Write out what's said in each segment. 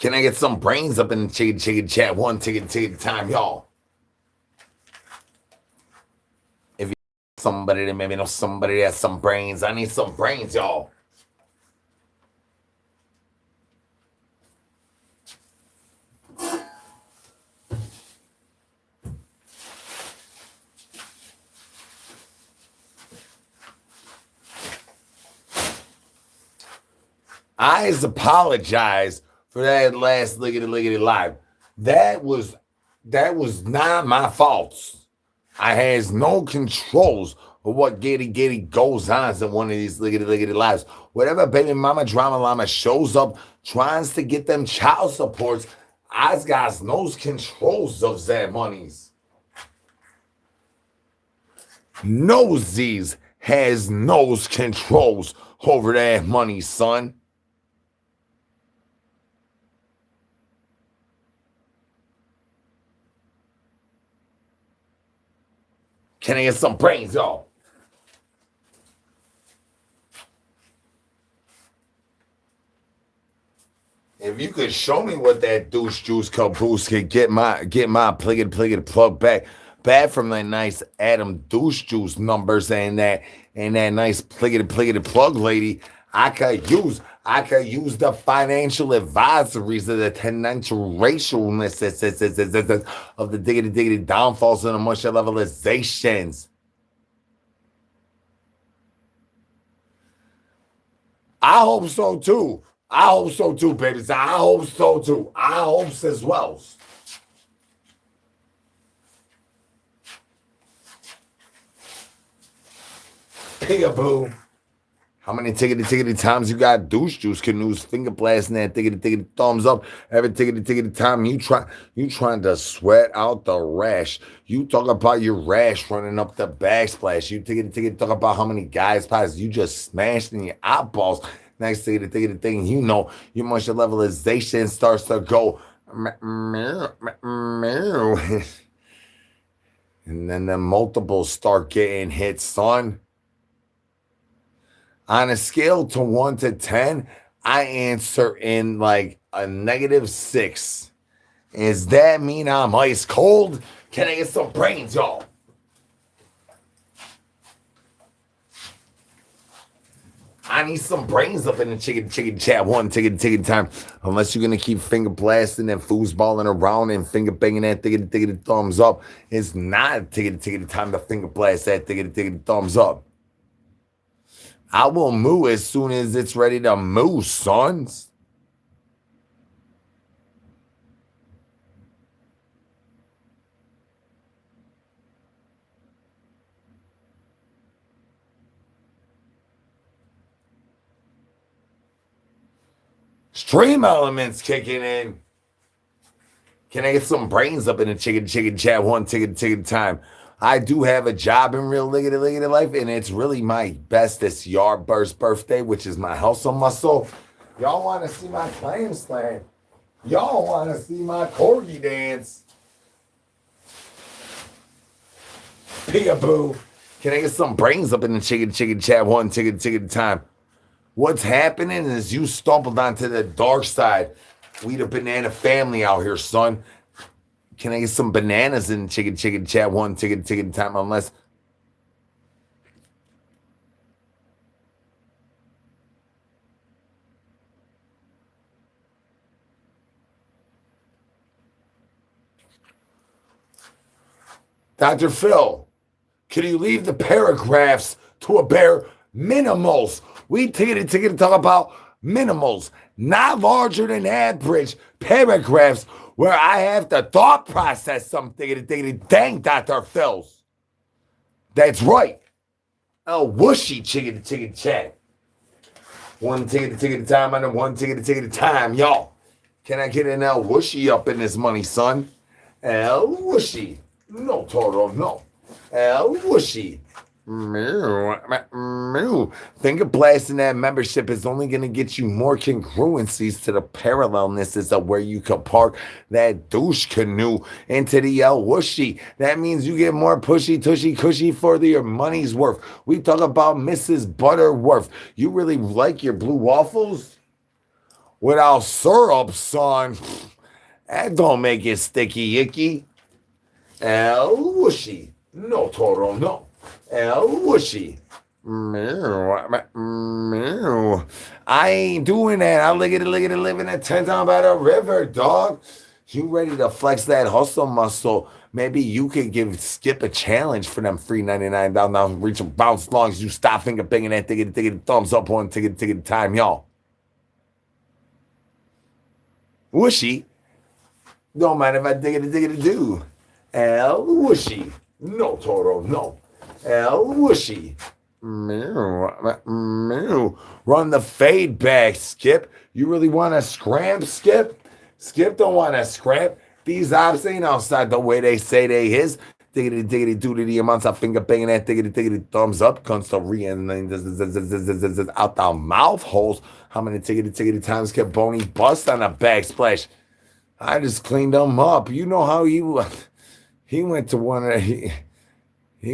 Can I get some brains up in the chicken chat? One ticket time, y'all. If you somebody that maybe know somebody that has some brains, I need some brains, y'all. I apologize for that last liggity live. That was not my fault. I has no controls of what giddy goes on in one of these liggity lives. Whatever baby mama drama llama shows up, tries to get them child supports, I got no controls of that monies. Nosies has no controls over that money, son. Can I get some brains, y'all? If you could show me what that douche juice caboose could get my pliggity plug back from that nice Adam douche juice numbers and that nice pliggity plug lady, I could use the financial advisories of the financial racialness of the diggity downfalls and emotional levelizations. I hope so too. I hope so too, babies. I hope so too. I hope as well. Peekaboo. How many tickety times you got douche juice canoes finger blasting that tickety thumbs up every tickety time you trying to sweat out the rash. You talk about your rash running up the backsplash. You tickety talk about how many guys pies you just smashed in your eyeballs. Next tickety thing, you know your emotional levelization starts to go and then the multiples start getting hit, son. On a scale to 1 to 10, I answer in like a -6. Does that mean I'm ice cold? Can I get some brains, y'all? I need some brains up in the chicken chat. One ticket time. Unless you're gonna keep finger blasting and foosballing around and finger banging that ticket thumbs up, it's not ticket time to finger blast that ticket thumbs up. I will moo as soon as it's ready to moo, sons. Stream elements kicking in. Can I get some brains up in the chicken chat? One ticket time. I do have a job in real liggity life, and it's really my bestest yard burst birthday, which is my hustle muscle. Y'all want to see my clam slam? Y'all want to see my corgi dance? Peekaboo. Can I get some brains up in the chicken chat? One ticket time. What's happening is you stumbled onto the dark side. We the banana family out here, son. Can I get some bananas in chicken chat? One ticket time, unless Dr. Phil, can you leave the paragraphs to a bare minimals? We ticket to talk about minimals, not larger than average paragraphs where I have to thought process something. Dang, Dr. Phil's. That's right. Oh, whooshy chicken chat. One ticket time and one ticket time, y'all. Can I get an El whooshy up in this money, son? El whooshy. No, Toro, no. El whooshy. Finger blasting that membership is only going to get you more congruencies to the parallelnesses of where you can park that douche canoe into the El Whooshy. That means you get more pushy, tushy, cushy for your money's worth. We talk about Mrs. Butterworth. You really like your blue waffles? without syrup, son. That don't make it sticky icky. El whooshy. No, Toro, no. El whooshy. I ain't doing that. I lick it, living at 10 down by the river, dog. You ready to flex that hustle muscle? Maybe you could give Skip a challenge for them free 99 down, reach a bounce as long as you stop finger banging that ticket, thumbs up on ticket time, y'all. Whooshy. Don't mind if I dig it do. El whooshy. No, Toro, no. El whooshy. Run the fade back, Skip. You really want to scram, Skip? Skip don't want to scrap. These ops ain't outside the way they say they is. Diggity doodity amounts of finger banging that diggity thumbs up comes to re and then out the mouth holes. How many tiggity times kept Boney bust on a backsplash? I just cleaned him up. You know how he went to one of he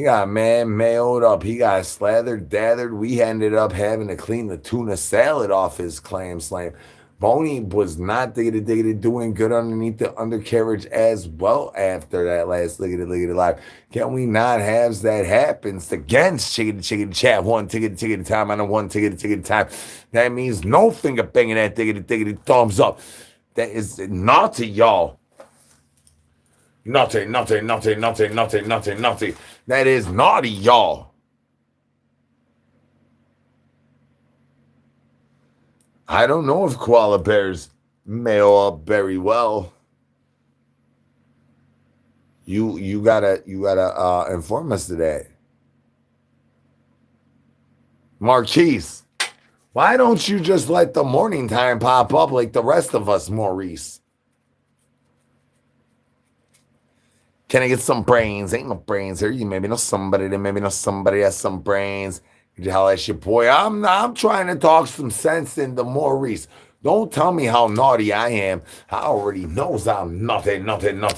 got mailed up. He got dathered. We ended up having to clean the tuna salad off his clam slam. Boney was not doing good underneath the undercarriage as well after that last lickety live. Can we not have that happens against chicken chat one ticket time on a one ticket time? That means no finger banging that diggity thumbs up. That is naughty, y'all. Naughty. That is naughty, y'all. I don't know if koala bears mail up very well. You gotta inform us today. Marquise, why don't you just let the morning time pop up like the rest of us, Maurice? Can I get some brains? Ain't no brains here. You maybe know somebody that maybe know somebody has some brains. Could you holler at your boy? I'm trying to talk some sense into Maurice. Don't tell me how naughty I am. I already knows I'm naughty. Nothing to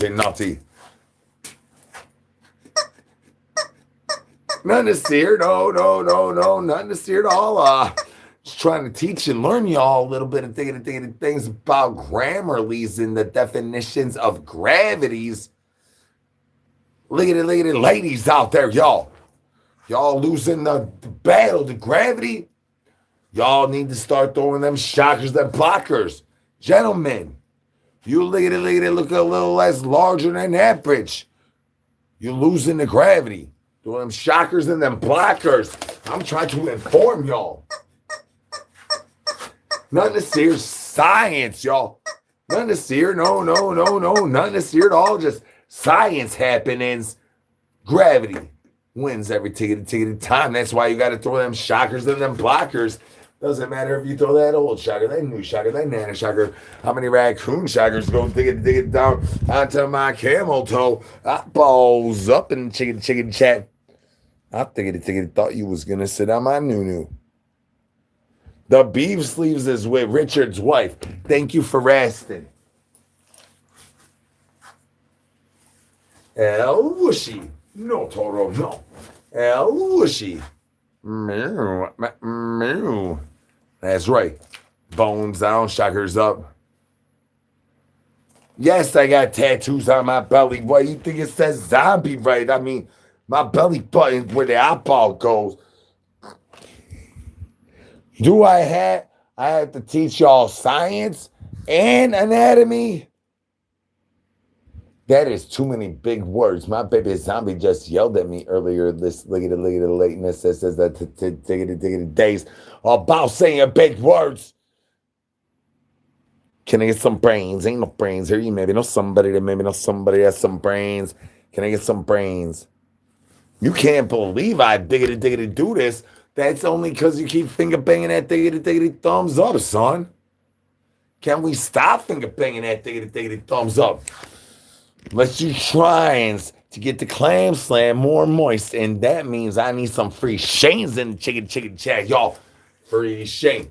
steer. No. Nothing to steer at all. Just trying to teach and learn y'all a little bit of things about grammarlies and the definitions of gravities. Look at it, ladies out there, y'all. Y'all losing the battle to gravity. Y'all need to start throwing them shockers, them blockers. Gentlemen, you look at it, look a little less larger than average. You're losing the gravity. Doing them shockers and them blockers. I'm trying to inform y'all. Nothing to steer science, y'all. Nothing to steer, no. Nothing to steer at all. Just science happenings. Gravity wins every ticket time. That's why you got to throw them shockers and them blockers. Doesn't matter if you throw that old shocker, that new shocker, that nana shocker. How many raccoon shockers go dig it down onto my camel toe? I balls up in chicken chat. I thought you was gonna sit on my nunu. The beef sleeves is with Richard's wife. Thank you for asking. El whooshy. No, Toro, no. El whooshy. Meow. That's right. Bones down, shockers up. Yes, I got tattoos on my belly. Why you think it says zombie, right? I mean, my belly button where the eyeball goes. I have to teach y'all science and anatomy? That is too many big words. My baby zombie just yelled at me earlier this look at the lateness that says that diggity days about saying big words. Can I get some brains? Ain't no brains here. You maybe know somebody has some brains. Can I get some brains? You can't believe I diggity do this. That's only because you keep finger banging that diggity thumbs up, son. Can we stop finger banging that diggity thumbs up? Let's do tries to get the clam slam more moist, and that means I need some free Shanes in the chicken chat, y'all. Free Shane.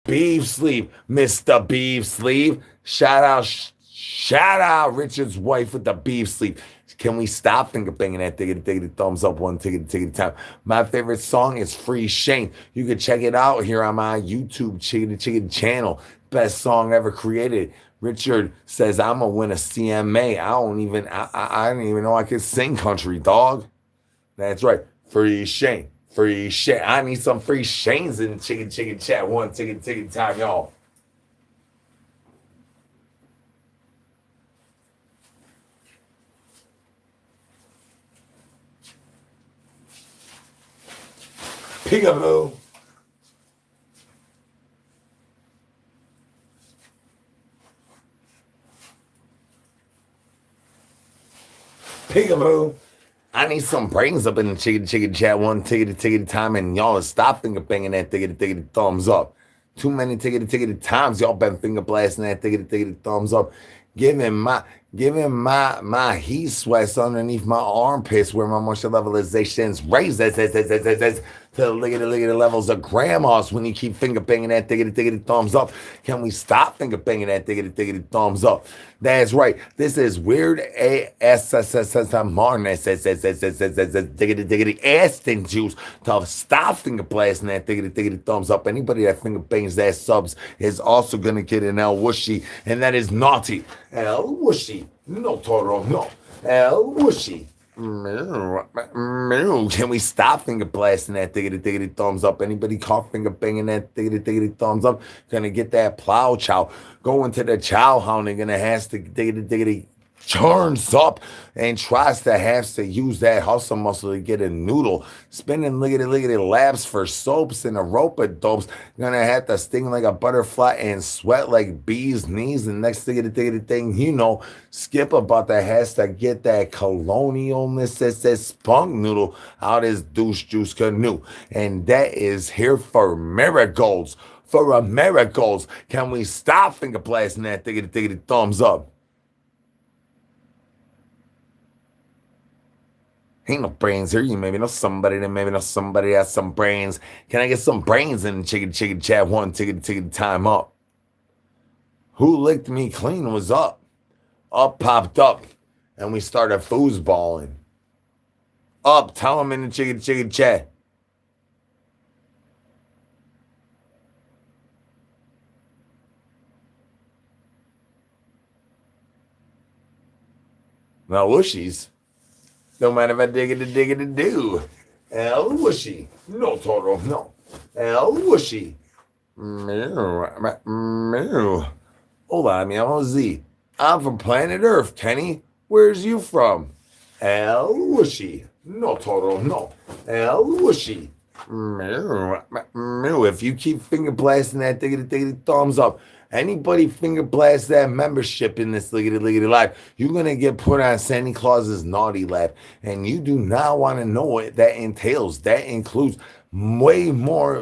Beef sleeve, Mr. Beef Sleeve. Shout out Richard's wife with the beef sleeve. Can we stop finger banging that tickety thumbs up one tickety time? My favorite song is Free Shane. You can check it out here on my YouTube chickety channel. Best song ever created. Richard says I'm gonna win a CMA. I don't even know I could sing country, dog. That's right. Free Shane. Free Shane. I need some free Shanes in the chicken chat one tickety time, y'all. Peekaboo. Peekaboo. I need some brains up in the chicken chat one tickety time, and y'all stop finger banging that tickety thumbs up. Too many tickety times y'all been finger blasting that tickety thumbs up. Giving my heat sweats underneath my armpits where my moisture levelization's raised to the lickety levels of grandmas when you keep finger banging that tickety thumbs up. Can we stop finger banging that tickety thumbs up? That's right. This is weird Martin tickety Aston juice to stop finger blasting that tickety thumbs up. Anybody that finger bangs that subs is also gonna get an L whooshy, and that is naughty. L whooshy. No Toro, no. L whooshy. Can we stop finger blasting that tickety thumbs up? Anybody caught finger banging that tickety thumbs up? Gonna get that plow chow. Going to the chow hound, they're gonna have to tickety turns up and tries to use that hustle muscle to get a noodle. Spinning lickety laps for soaps and a rope of dopes. Gonna have to sting like a butterfly and sweat like bees' knees. And next tickety thing, you know, Skip about that has to get that colonialness that says spunk noodle out his douche juice canoe. And that is here for miracles. For miracles. Can we stop finger blasting that tickety thumbs up? Ain't no brains here. You maybe know somebody that maybe know somebody has some brains. Can I get some brains in the chicken chat one tickety time up? Who licked me clean was up. Up popped up. And we started foosballing. Up, tell them in the chicken chat. Now, whooshies. No matter if I dig it do. El whooshy. No Toro, no. El whooshy. Hola, mi amo Z. I'm from planet Earth, Kenny. Where's you from? El whooshy. No Toro, no. El whooshy. If you keep finger blasting that diggity thumbs up, anybody finger blast that membership in this lickety life, you're going to get put on Santa Claus's naughty lap. And you do not want to know what that entails. That includes way more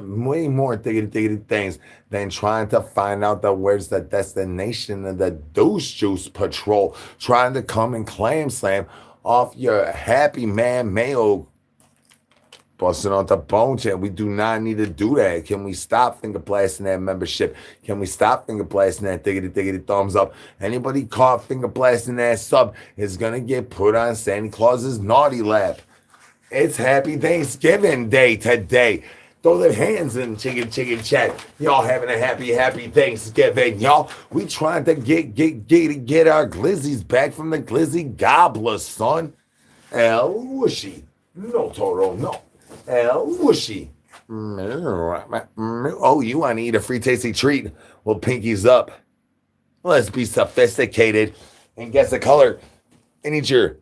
diggity things than trying to find out where's the destination of the douche juice patrol, trying to come and clam slam off your happy man mayo busting on the bone chat. We do not need to do that. Can we stop finger blasting that membership? Can we stop finger blasting that diggity thumbs up? Anybody caught finger blasting that sub is going to get put on Santa Claus's naughty lap. It's Happy Thanksgiving Day today. Throw their hands in chicken chat. Y'all having a happy Thanksgiving, y'all. We trying to get our glizzies back from the glizzy gobbler, son. El whooshy. No Toro, no. El whooshy. Oh, you want to eat a free tasty treat? Well, pinkies up. Let's be sophisticated and guess the color and eat your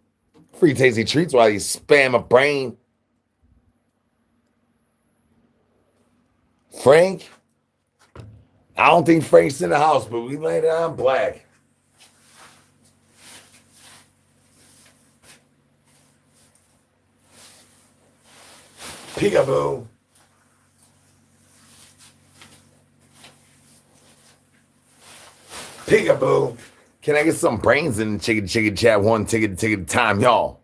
free tasty treats while you spam a brain. Frank? I don't think Frank's in the house, but we landed on black. Peekaboo. Peekaboo. Can I get some brains in the chicken chat one ticket time, y'all?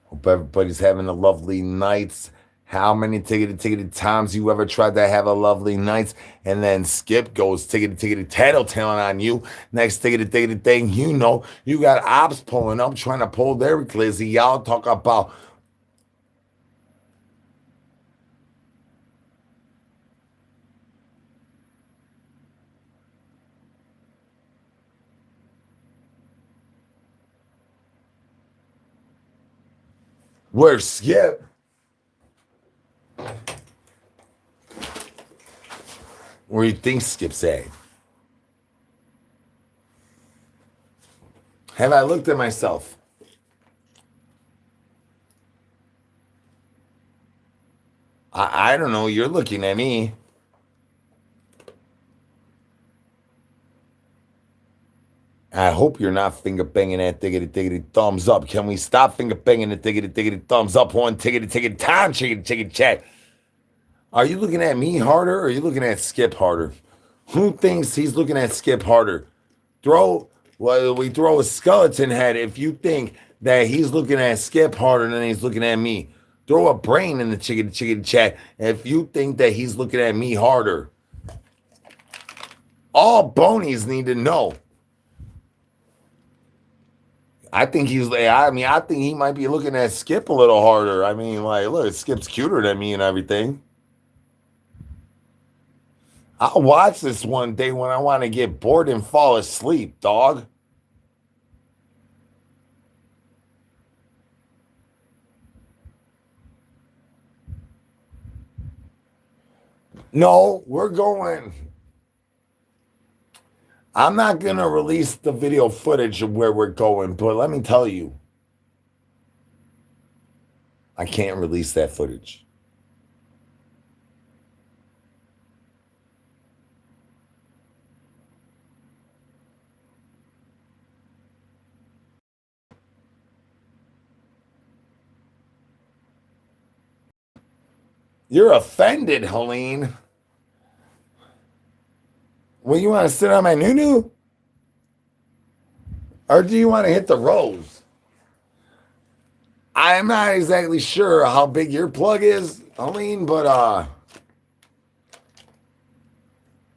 Hope everybody's having a lovely night. How many tickety times you ever tried to have a lovely night and then Skip goes tickety tattletaling on you? Next tickety thing you know, you got ops pulling up trying to pull their glizzy. Y'all talk about where's Skip? Where you think Skip's at? Have I looked at myself? I don't know. You're looking at me. I hope you're not finger banging that tickety thumbs up. Can we stop finger banging the tickety thumbs up? One tickety time, chicken check. Are you looking at me harder or are you looking at Skip harder? Who thinks he's looking at Skip harder? We throw a skeleton head if you think that he's looking at Skip harder than he's looking at me. Throw a brain in the chicken chat if you think that he's looking at me harder. All bonies need to know. I think I think he might be looking at Skip a little harder. I mean, like, look, Skip's cuter than me and everything. I'll watch this one day when I want to get bored and fall asleep, dog. No, we're going. I'm not going to release the video footage of where we're going, but let me tell you, I can't release that footage. You're offended, Helene. Well, you want to sit on my noo-noo? Or do you want to hit the rose? I'm not exactly sure how big your plug is, Helene, but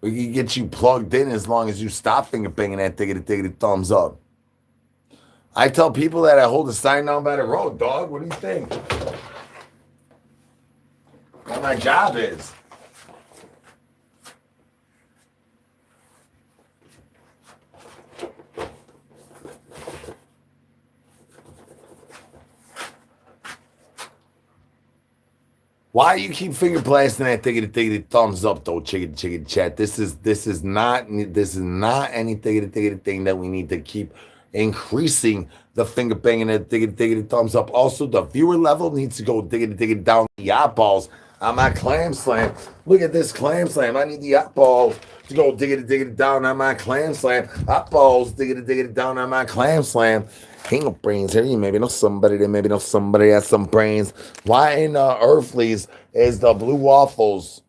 we can get you plugged in as long as you stop finger banging that tickety thumbs up. I tell people that I hold a sign down by the road, dog. What do you think? What my job is. Why you keep finger blasting that tickety thumbs up though, chicken chat? This is not any tickety thing that we need to keep increasing the finger banging and tickety thumbs up. Also, the viewer level needs to go tickety down the eyeballs on my clam slam. Look at this clam slam. I need the eyeballs to go tickety down on my clam slam. Eyeballs tickety down on my clam slam. Ain't no brains here. You maybe know somebody that maybe know somebody has some brains. Why in Earthlies is the blue waffles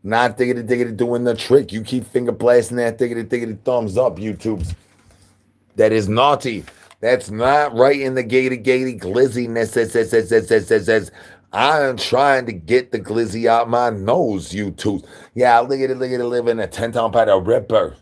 not tickety doing the trick? You keep finger blasting that tickety thumbs up, YouTubes. That is naughty. That's not right in the gatey glizziness. Says I'm trying to get the glizzy out my nose, YouTubes. Yeah, look at it, living a 10-town by the ripper.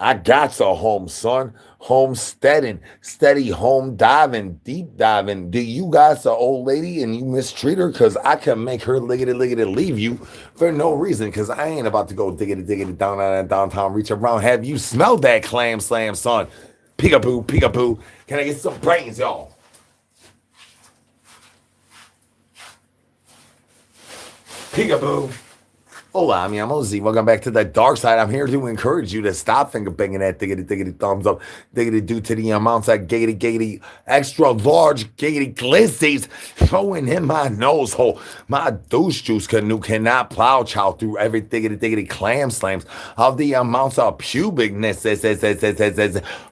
I got a home, son. Homesteading, steady home diving, deep diving. Do you guys an old lady and you mistreat her? Because I can make her liggity leave you for no reason. Because I ain't about to go diggity down on that downtown, reach around. Have you smelled that clam slam, son? Peekaboo. Can I get some brains, y'all? Peekaboo. Hola, mi amo Z. Welcome back to the dark side. I'm here to encourage you to stop finger banging that diggity thumbs up. Diggity due to the amounts of gatey, extra large gatey glizzies going in my nose hole. My douche juice canoe cannot plow chow through every diggity clam slams of the amounts of pubicness.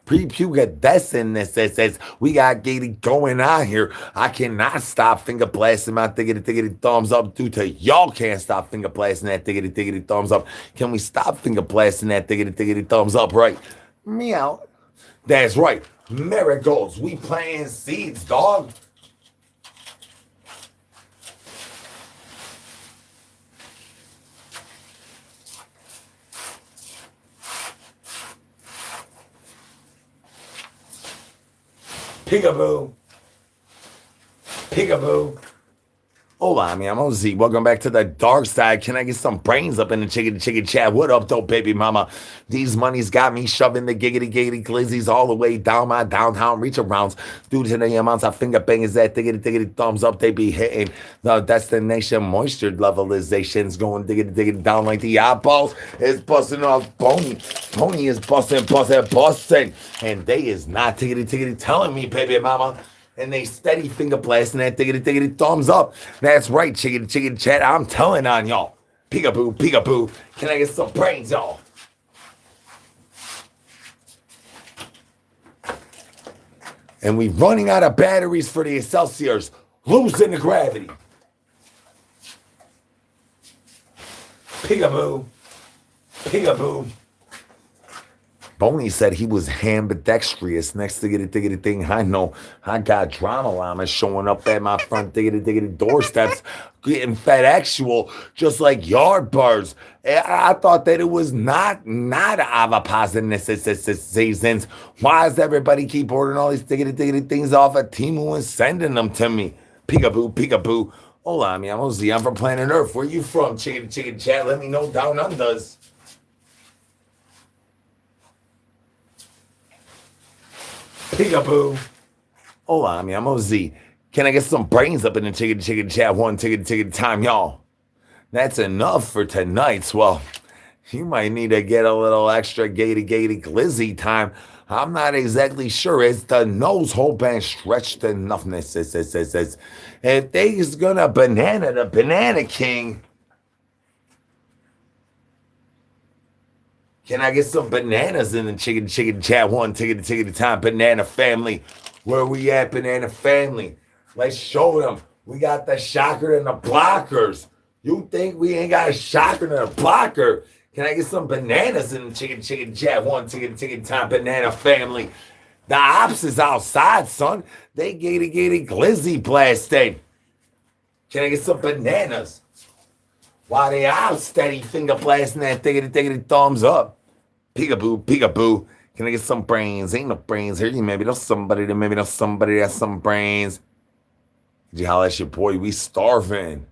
Prepubescentness. We got gatey going on here. I cannot stop finger blasting my diggity thumbs up due to y'all can't stop finger blasting that diggity thumbs up. Can we stop finger blasting that diggity thumbs up, right? Meow. That's right. Marigolds. We planting seeds, dog. Peekaboo. Peekaboo. Hola, mi amo Z. Welcome back to the dark side. Can I get some brains up in the chicken chat? What up, though, baby mama? These monies got me shoving the giggity glizzies all the way down my downtown reach arounds. Due to the amounts of finger bangers that diggity thumbs up they be hitting. The destination moisture levelization's going diggity down like the eyeballs. It's busting off Pony. Pony is busting. And they is not tiggity telling me, baby mama. And they steady finger blasting that diggity thumbs up. That's right, chicken chat. I'm telling on y'all. Peekaboo. Can I get some brains, y'all? And we running out of batteries for the Excelsiors. Losing the gravity. Peekaboo. Boney said he was ambidextrous. Next diggity thing I know, I got drama llamas showing up at my front diggity doorsteps, getting FedExual, just like yard birds. I thought that it was not avapazin seasons. Why does everybody keep ordering all these diggity things off of Temu and sending them to me? Peekaboo. Hola, mi amo Z. I'm from planet Earth. Where you from? Chicken chat. Let me know down unders. Peekaboo. Hola, mi amo Z. Can I get some brains up in the chicken chat? One ticket time, y'all. That's enough for tonight's. Well, you might need to get a little extra gaty glizzy time. I'm not exactly sure. It's the nose hole been stretched enoughness. If they's gonna banana the Banana King. Can I get some bananas in the chicken chat? One ticket time, banana family. Where we at, banana family? Let's show them. We got the shocker and the blockers. You think we ain't got a shocker and a blocker? Can I get some bananas in the chicken chat? One ticket time, banana family. The ops is outside, son. They gaty glizzy blasting. Can I get some bananas? While they out steady finger blasting that diggity thumbs up. Peekaboo. Can I get some brains? Ain't no brains here. You maybe know somebody that has some brains. Did you holler at your boy? We starving.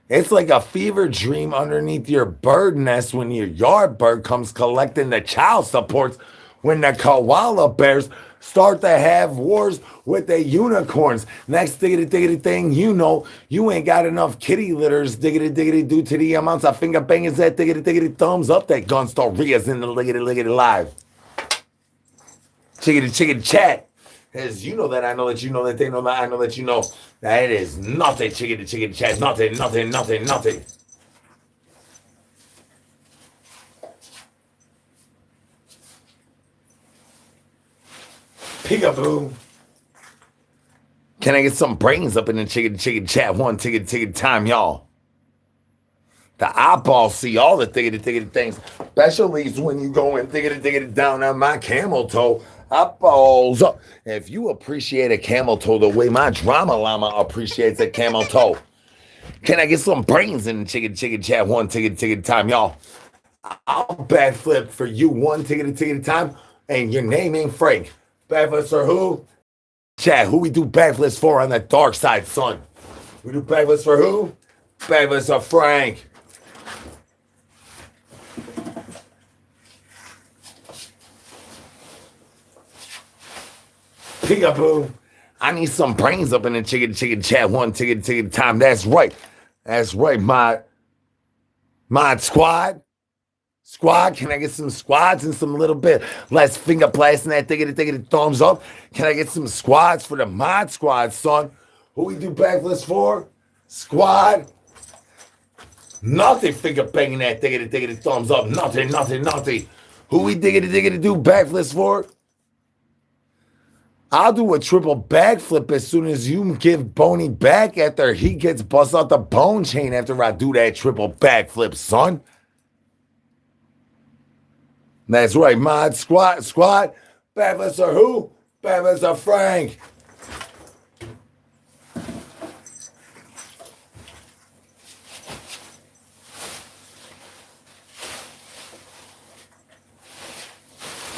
It's like a fever dream underneath your bird nest when your yard bird comes collecting the child supports when the koala bears start to have wars with the unicorns. Next diggity thing, you know, you ain't got enough kitty litters, diggity due to the amounts of finger bangers that diggity thumbs up that gun stories in the liggity live. Chicken chat. As you know that, I know that you know that they know that, I know that you know that it is nothing, chicken chat, nothing. Peekaboo. Can I get some brains up in the chicken chat? One ticket time, y'all. The eyeballs see all the diggity things, especially when you go and diggity down on my camel toe. Eyeballs up. If you appreciate a camel toe the way my drama llama appreciates a camel toe, can I get some brains in the chicken chat? One ticket time, y'all. I'll backflip for you one ticket time, and your name ain't Frank. Backflips for who? Chat, who we do backflips for on the dark side, son? We do backflips for who? Backflips for Frank. Peekaboo. I need some brains up in the chicken chat. One ticket time. That's right, mod squad. Squad, can I get some squads and some little bit less finger blasting that diggity thumbs up? Can I get some squads for the mod squad, son? Who we do backflips for? Squad. Nothing finger banging that diggity thumbs up. Nothing. Who we diggity do backflips for? I'll do a triple backflip as soon as you give Boney back after he gets bust out the bone chain after I do that triple backflip, son. That's right, mod squad. Backflips are who? Backflips are Frank.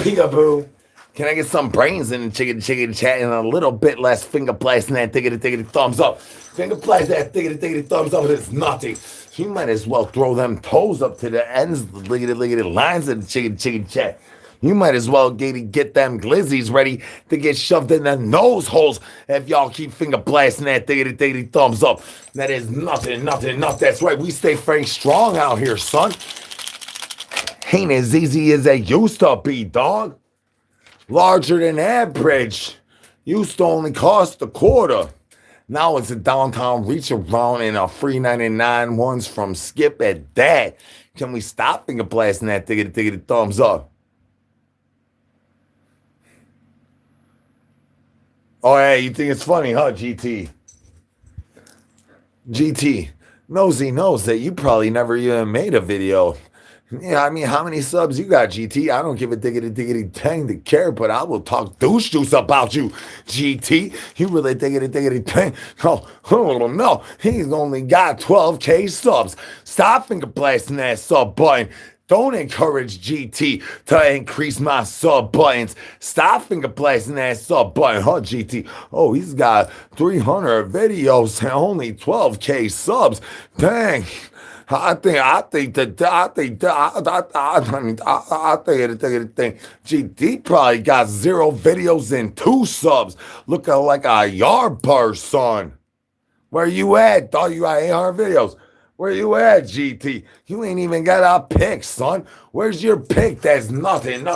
Peekaboo. Can I get some brains in the chicken chat and a little bit less finger blasting that diggity thumbs up? Finger blast that diggity thumbs up. It's nothing. You might as well throw them toes up to the ends, liggity lines of the chicken chat. You might as well get them glizzies ready to get shoved in their nose holes if y'all keep finger blasting that diggity thumbs up. That is nothing. That's right. We stay Frank strong out here, son. Ain't as easy as they used to be, dog. Larger than average. Used to only cost a quarter. Now it's a downtown reach around and a free 99 ones from Skip at that. Can we stop finger blasting that diggity thumbs up? Oh, hey, you think it's funny, huh, GT? GT, Nosy knows that you probably never even made a video. Yeah, I mean, how many subs you got, GT? I don't give a diggity dang to care, but I will talk douche juice about you, GT. You really diggity dang. Oh, no, he's only got 12K subs. Stop finger blasting that sub button. Don't encourage GT to increase my sub buttons. Stop finger blasting that sub button, huh, GT? Oh, he's got 300 videos and only 12K subs. Dang. I think GT probably got 0 videos and 2 subs, looking like a yardbird, son. Where you at, dog? You got 800 videos. Where you at, GT? You ain't even got a pic, son. Where's your pic? That's nothing.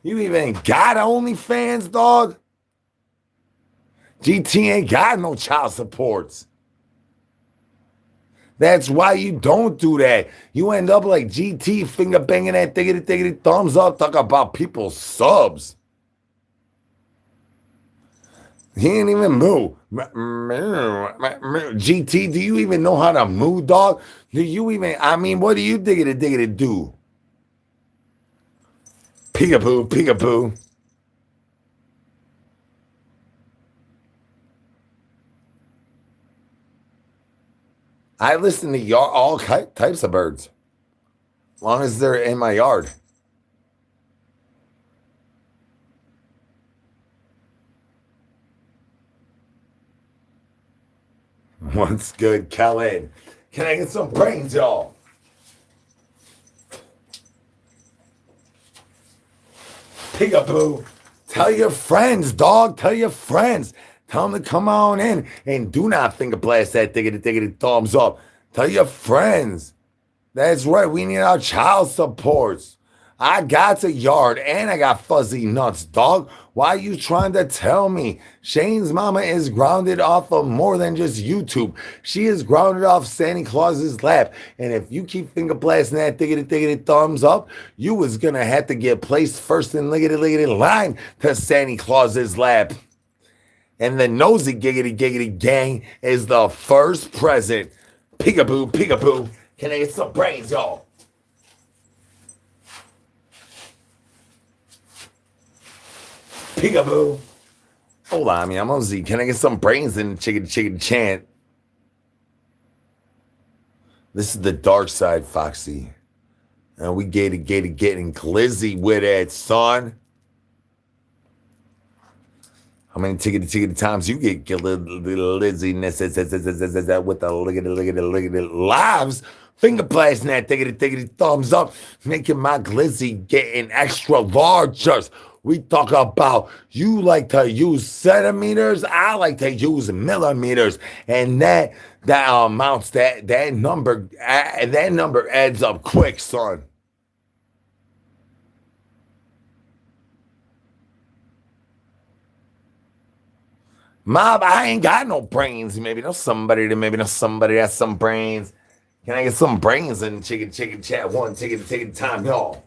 You even got OnlyFans, dog? GT ain't got no child supports. That's why you don't do that. You end up like GT finger banging that diggity thumbs up, talk about people's subs. He ain't even move. GT, do you even know how to move, dog? Do you even, I mean, what do you diggity do? Peekaboo. I listen to all types of birds, as long as they're in my yard. What's good, Kellen? Can I get some brains, y'all? Peekaboo. Tell your friends, dog. Tell your friends. Tell them to come on in and do not finger blast that diggity thumbs up. Tell your friends. That's right. We need our child supports. I got a yard and I got fuzzy nuts, dog. Why are you trying to tell me? Shane's mama is grounded off of more than just YouTube. She is grounded off Santa Claus's lap. And if you keep finger blasting that diggity thumbs up, you was going to have to get placed first in liggity line to Santa Claus's lap. And the nosy giggity gang is the first present. Peekaboo. Can I get some brains, y'all? Peekaboo. Hold on, I'm on Z. Can I get some brains in the chicken chant? This is the dark side, Foxy. And we getting glizzy with it, son. How many tickety times you get glizziness with the liggity lives? Finger blasting that tickety thumbs up, making my glizzy getting extra larger. We talk about you like to use centimeters. I like to use millimeters, and that amounts that number adds up quick, son. Mob, I ain't got no brains. Maybe there's somebody has some brains. Can I get some brains in chicken chat? One ticket time, y'all.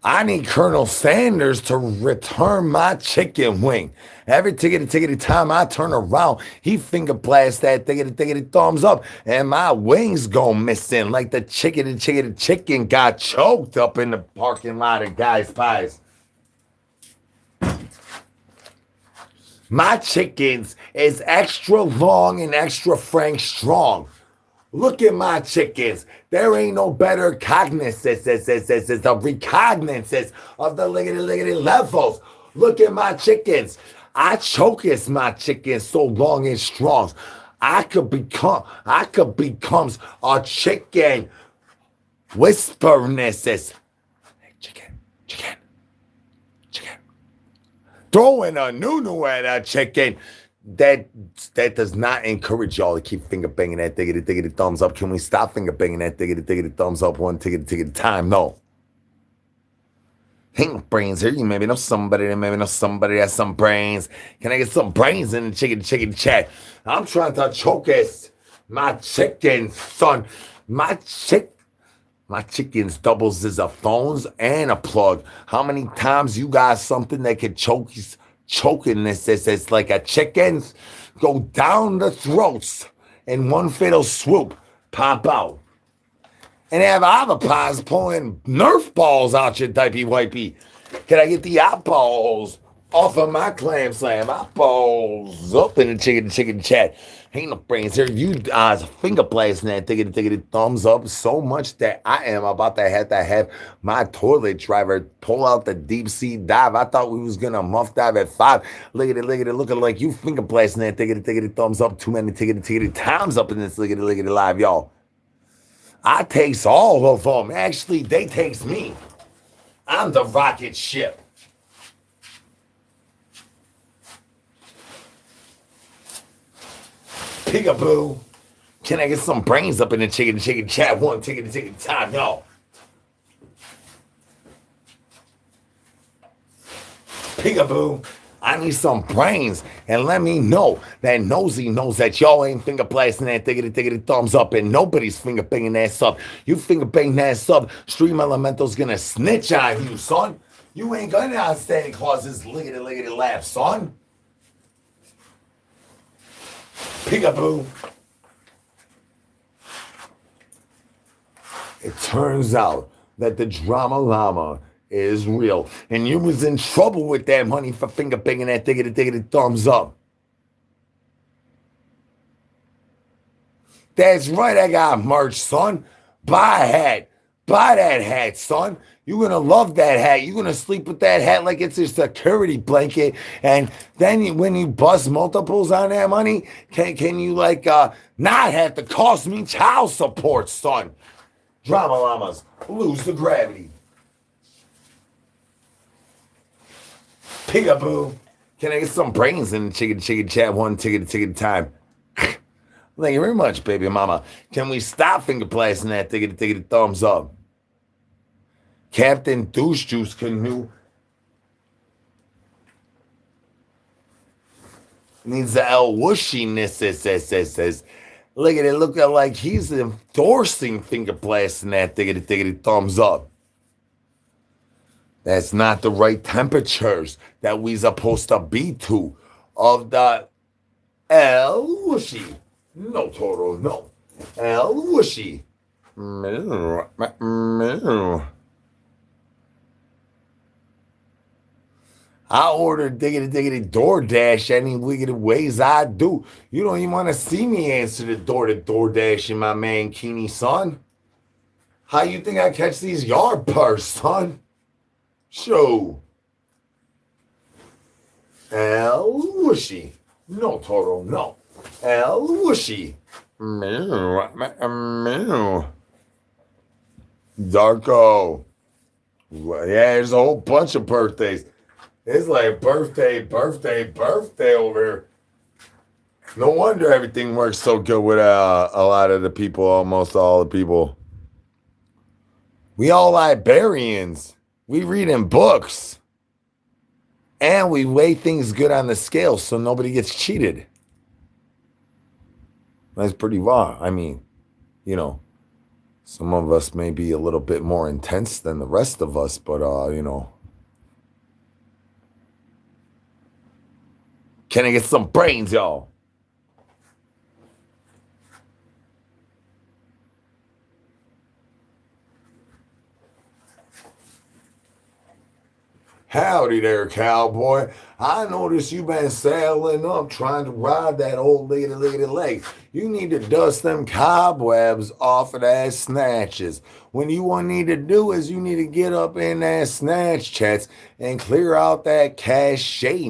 I need Colonel Sanders to return my chicken wing. Every tickety time I turn around, he finger blasts that tickety thumbs up, and my wings go missing like the chicken got choked up in the parking lot of Guy's Pies. My chickens is extra long and extra Frank strong. Look at my chickens. There ain't no better cognizance, the recognizance of the liggity levels. Look at my chickens. I chokes my chickens so long and strong. I could become a chicken whisperness. Hey, chicken, chicken, chicken. Throwing a nunu at a chicken. That does not encourage y'all to keep finger banging that diggity thumbs up. Can we stop finger banging that diggity thumbs up one tiggity time? No. Ain't no brains here. You maybe know somebody has some brains. Can I get some brains in the chicken chat? I'm trying to choke my chicken, son. My chickens doubles as a phones and a plug. How many times you got something that could choking this is like a chicken's go down the throats in one fatal swoop, pop out. And have avopods pulling Nerf balls out your dipey wipey. Can I get the eyeballs off of my clam slam? Eyeballs up in the chicken chat. Ain't no brains here. You finger blasting that diggity thumbs up so much that I am about to have my toilet driver pull out the deep sea dive. I thought we was gonna muff dive at 5. Look at it, looking like you finger blasting that diggity thumbs up. Too many tiggity times up in this liggity live, y'all. I takes all of them. Actually, they takes me. I'm the rocket ship. Peekaboo. Can I get some brains up in the chicken chat? One tiggity time, y'all. Peekaboo. I need some brains, and let me know that Nosy knows that y'all ain't finger blasting that diggity thumbs up, and nobody's finger banging that sub. You finger bang that sub, Stream Elemental's gonna snitch on you, son. You ain't gonna outstanding causes liggity laugh, son. Peekaboo. It turns out that the drama llama is real. And you was in trouble with that money for finger banging that diggity thumbs up. That's right, I got merch, son. Buy a hat. Buy that hat, son. You're going to love that hat. You're going to sleep with that hat like it's a security blanket. And then when you bust multiples on that money, can you not have to cost me child support, son? Drama llamas, lose the gravity. Peekaboo. Can I get some brains in the chicken chat? One ticket time. Thank you very much, baby mama. Can we stop finger blasting that tiggity thumbs up? Captain Douche Juice Canoe needs the L whooshiness, says. Look at it, look at like he's endorsing finger blasting that tiggity thumbs up. That's not the right temperatures that we supposed to be to of the L whooshy. No, total, no. L whooshy. I order diggity DoorDash any wicked ways I do. You don't even want to see me answer the door to DoorDash in my mankini, son. How you think I catch these yard purrs, son? Show. L whooshy. No, Toro, no. L whooshy. Darko. Yeah, there's a whole bunch of birthdays. It's like birthday over here. No wonder everything works so good with a lot of the people, almost all the people. We all librarians. We read in books. And we weigh things good on the scale so nobody gets cheated. That's pretty raw. I mean, some of us may be a little bit more intense than the rest of us, but, Can I get some brains, y'all? Howdy there, cowboy. I notice you've been saddling up trying to ride that old lady leg. You need to dust them cobwebs off of that snatches. What you need to do is you need to get up in that snatch chats and clear out that cachet.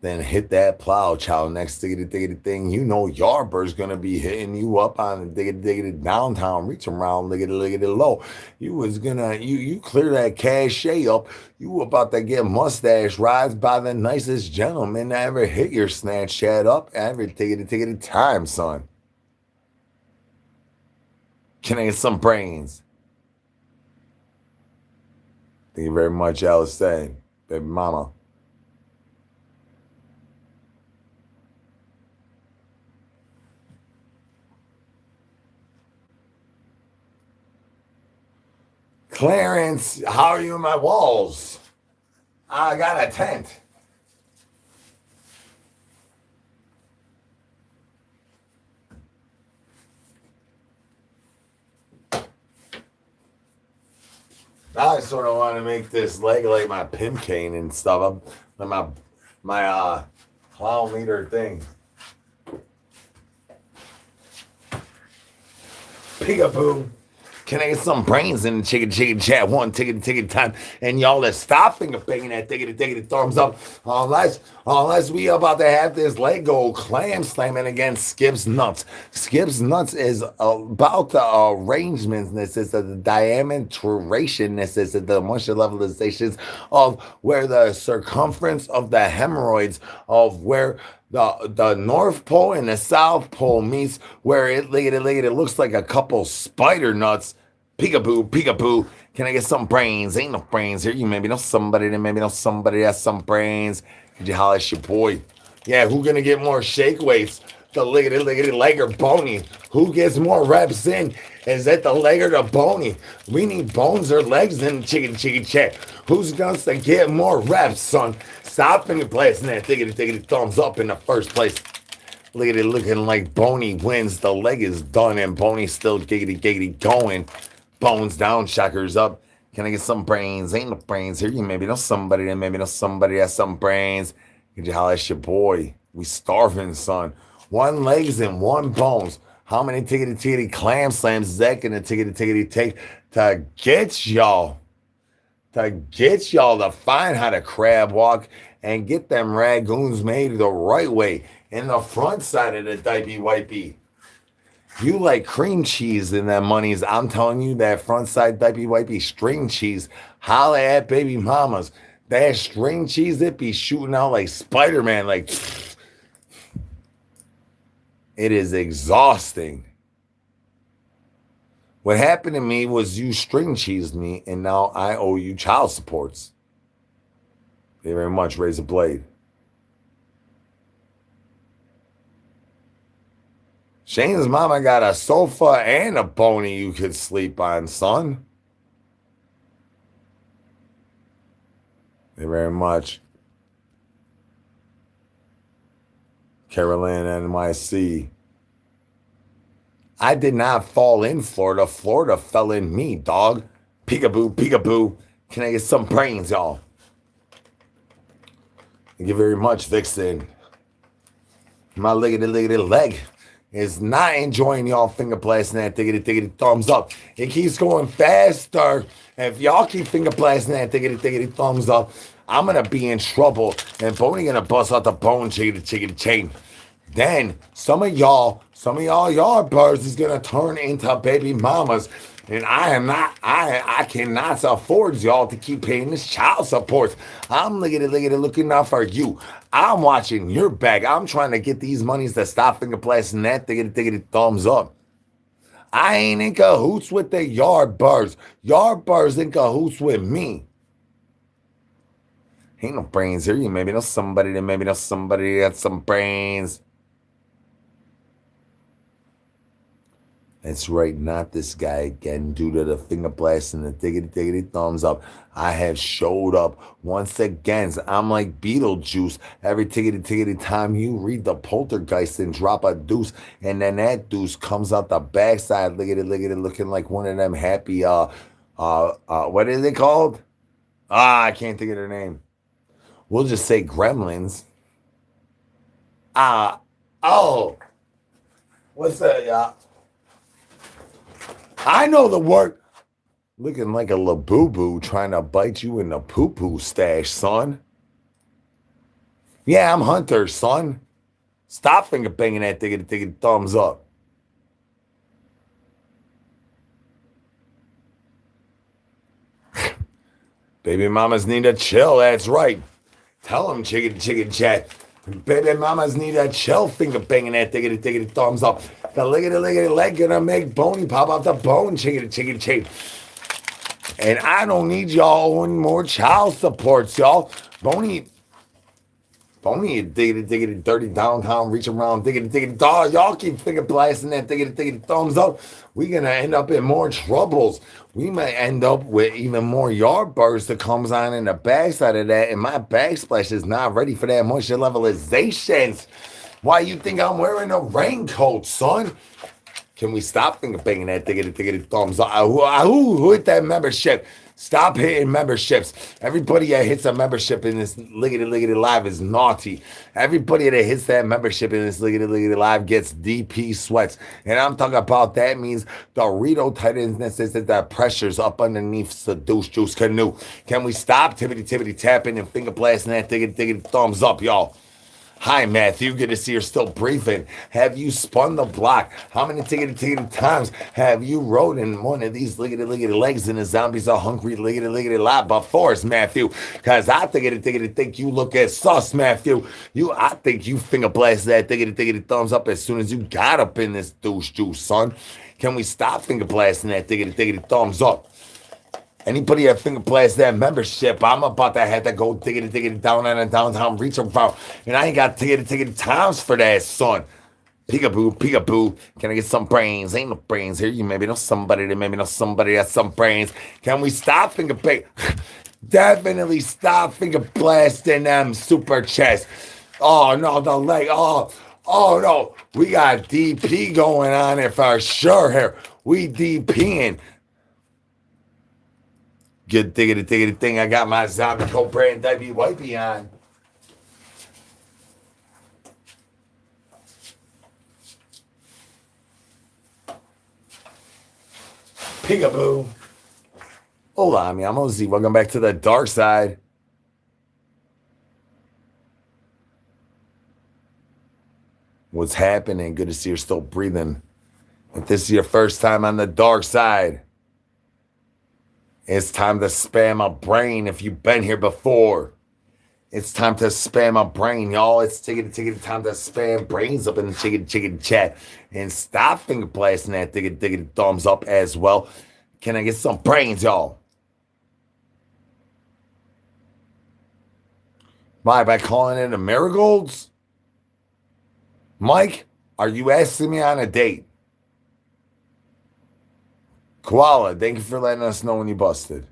Then hit that plow chow next diggity thing. You know Yardbird's gonna be hitting you up on the diggity downtown, reaching around liggity low. You clear that cachet up. You about to get mustache rides by the nicest gentleman that ever hit your snatch chat up every diggity time, son. Can I get some brains? Thank you very much, Alice said, baby mama. Clarence, how are you in my walls? I got a tent. I sort of want to make this leg like my pimp cane and stuff. Like my clown leader thing. Peekaboo. Can I get some brains in the chicken chat? One ticket time. And y'all that stop finger banging that ticket thumbs up. Unless we about to have this Lego clam slamming against Skip's Nuts. Skip's Nuts is about the arrangements. This is the diametration. This is the moisture levelizations of where the circumference of the hemorrhoids of where the North Pole and the South Pole meets, where it looks like a couple spider nuts. Peekaboo. Can I get some brains? Ain't no brains here. You maybe know somebody that maybe know somebody that has some brains. Could you holler at your boy? Yeah, who gonna get more shake weights? The liggity leg or bony? Who gets more reps in? Is that the leg or the bony? We need bones or legs in the chicken chat. Who's gonna get more reps, son? Stop in your place and that tiggity thumbs up in the first place. Look at it looking like Boney wins. The leg is done and Boney's still giggity going. Bones down, shockers up. Can I get some brains? Ain't no brains here. You maybe know somebody that maybe know somebody has some brains. Could you holler at your boy? We starving, son. One legs and one bones. How many tiggity clam slams is that gonna tiggity take to get y'all? To get y'all to find how to crab walk and get them ragoons made the right way in the front side of the diaper wipey. You like cream cheese in them monies. I'm telling you that front side diaper wipey string cheese. Holla at baby mamas. That string cheese, it be shooting out like Spider-Man. Like, it is exhausting. What happened to me was you string cheesed me, and now I owe you child supports. Thank you very much, Razor Blade. Shane's mama got a sofa and a pony you could sleep on, son. Thank you very much. Carolyn NYC. I did not fall in Florida. Florida fell in me, dog. Peekaboo. Can I get some brains, y'all? Thank you very much, Vixen. My liggity leg is not enjoying y'all finger blasting that diggity thumbs up. It keeps going faster. If y'all keep finger blasting that diggity thumbs up, I'm gonna be in trouble. And Boney gonna bust out the bone chicken chain. Then some of y'all Yardbirds is gonna turn into baby mamas. And I cannot afford y'all to keep paying this child support. I'm looking out for you. I'm watching your back. I'm trying to get these monies to stop finger blasting that diggity thumbs up. I ain't in cahoots with the Yardbirds. Yardbirds in cahoots with me. Ain't no brains here. You maybe know somebody that got some brains. That's right, not this guy again, due to the finger blast and the diggity thumbs up. I have showed up once again. I'm like Beetlejuice. Every tiggity time you read the poltergeist and drop a deuce, and then that deuce comes out the backside, looking like one of them happy What is it called? I can't think of their name. We'll just say gremlins. Uh, oh, what's that, y'all? I know the word. Looking like a labubu trying to bite you in the poo-poo stash, son. Yeah, I'm Hunter, son. Stop finger banging that thing, thumbs up. Baby mamas need to chill, that's right. Tell them, chicken chat. Baby mamas need to chill, finger banging that thing, thumbs up. The lickety leg gonna make Boney pop out the bone, chicken. And I don't need y'all owing more child supports, y'all. Boney, diggity, dirty downtown, reach around, diggity, dog. Y'all keep finger blasting that diggity, thumbs up. We're going to end up in more troubles. We might end up with even more yard bursts that comes on in the backside of that. And my backsplash is not ready for that moisture levelizations. Why you think I'm wearing a raincoat, son? Can we stop finger banging that diggity, thumbs up? Who hit that membership? Stop hitting memberships. Everybody that hits a membership in this liggity live is naughty. Everybody that hits that membership in this liggity live gets DP sweats. And I'm talking about that means Dorito tightness is that pressure's up underneath the douche juice canoe. Can we stop tippity tapping and finger blasting that diggity thumbs up, y'all? Hi, Matthew. Good to see you're still breathing. Have you spun the block? How many tickety times have you rode in one of these liggity legs and the zombies are hungry liggity lot before, Matthew? Because I think you look at sus, Matthew. I think you finger blast that diggity thumbs up as soon as you got up in this douche juice, son. Can we stop finger blasting that diggity thumbs up? Anybody that finger blasts that membership, I'm about to have to go diggity down on a downtown reach around. And I ain't got tiggity times for that, son. Peekaboo. Can I get some brains? Ain't no brains here. You maybe know somebody that maybe know somebody has some brains. Can we stop finger blasting? Definitely stop finger blasting them super chests. Oh, no, the leg. Oh, no. We got DP going on here for sure here. We DPing. Good diggity thing. I got my zombie coat brand diaper wipey on. Peekaboo. Hola, mi amo Z. Welcome back to the dark side. What's happening? Good to see you're still breathing. If this is your first time on the dark side, it's time to spam a brain if you've been here before. It's time to spam a brain, y'all. It's ticket time to spam brains up in the chicken chat. And stop finger blasting that ticket thumbs up as well. Can I get some brains, y'all? By calling in the marigolds? Mike, are you asking me on a date? Koala, thank you for letting us know when you busted.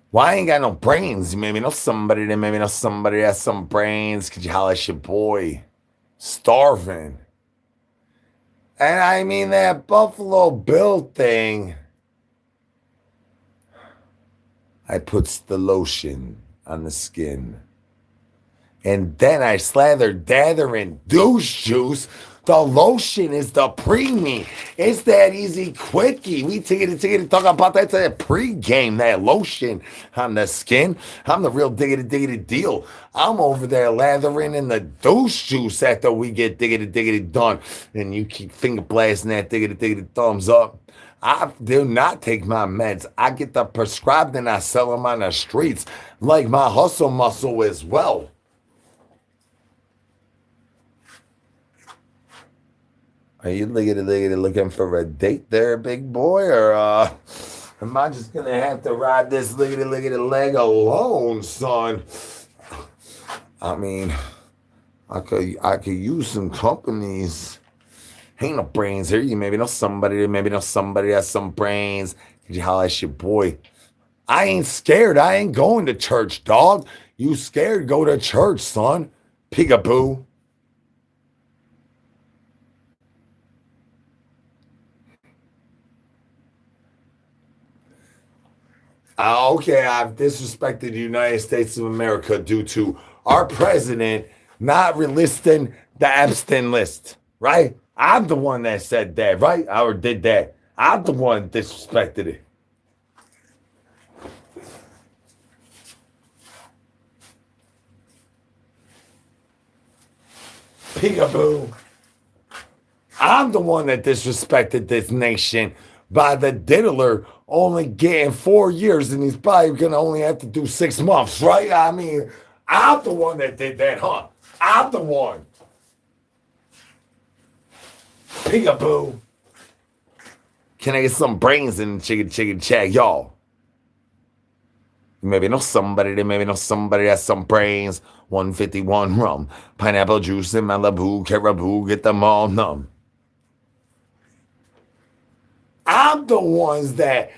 Well, I ain't got no brains. You maybe know somebody that maybe know somebody that has some brains. Could you holler at your boy? Starving. And I mean that Buffalo Bill thing. I puts the lotion on the skin. And then I dather in douche juice. The lotion is the preemie. It's that easy quickie. We take it, talk about that pre-game, that lotion on the skin. I'm the real diggity deal. I'm over there lathering in the douche juice after we get diggity done. And you keep finger blasting that diggity thumbs up. I do not take my meds. I get them prescribed and I sell them on the streets like my hustle muscle as well. Are you looking for a date there, big boy? Or am I just going to have to ride this liggity leg alone, son? I mean, I could use some companies. Ain't no brains here. You maybe know somebody that has some brains. Could you holler at your boy? I ain't scared. I ain't going to church, dog. You scared? Go to church, son. Peekaboo. Okay, I've disrespected the United States of America due to our president not relisting the Epstein list, right? I'm the one that said that, right? Or did that. I'm the one that disrespected it. Peekaboo. I'm the one that disrespected this nation by the diddler only getting 4 years and he's probably going to only have to do 6 months, right? I mean, I'm the one that did that, huh? I'm the one. Peekaboo. Can I get some brains in the chicken chat, y'all? Maybe know somebody that maybe know somebody has some brains. 151 rum, pineapple juice in Malibu, caribou, get them all numb. I'm the ones that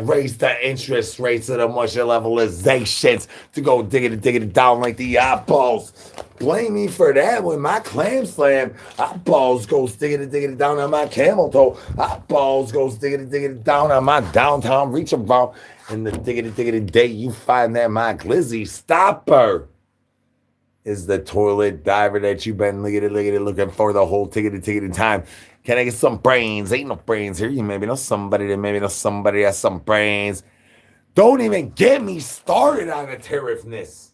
raise the interest rates of the mutual levelizations to go digging down like the eyeballs. Blame me for that when my clam slam, eyeballs goes digging down on my camel toe. Eyeballs goes digging down on my downtown reach around. And the diggity day you find that my glizzy stopper is the toilet diver that you've been looking for the whole tickety time. Can I get some brains? Ain't no brains here. You maybe know somebody that maybe know somebody has some brains. Don't even get me started on the tariffness.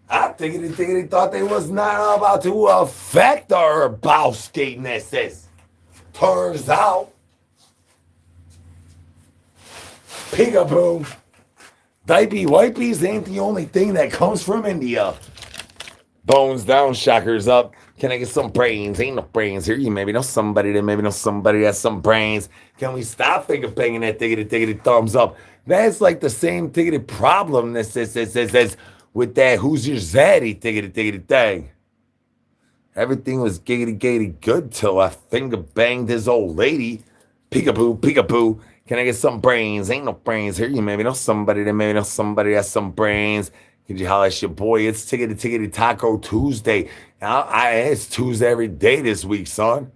I think thought they was not about to affect our Bowski-nesses. Turns out, peekaboo. Diapy wipies ain't the only thing that comes from India. Bones down, shockers up. Can I get some brains? Ain't no brains here. You maybe know somebody that maybe know somebody has some brains. Can we stop finger banging that diggity thumbs up? That's like the same diggity problem this with that who's your zaddy diggity thing. Everything was giggity good till I finger banged his old lady. Peekaboo. Can I get some brains? Ain't no brains here. You maybe know somebody that maybe know somebody has some brains. Could you holler at your boy? It's Tickety Taco Tuesday. It's Tuesday every day this week, son.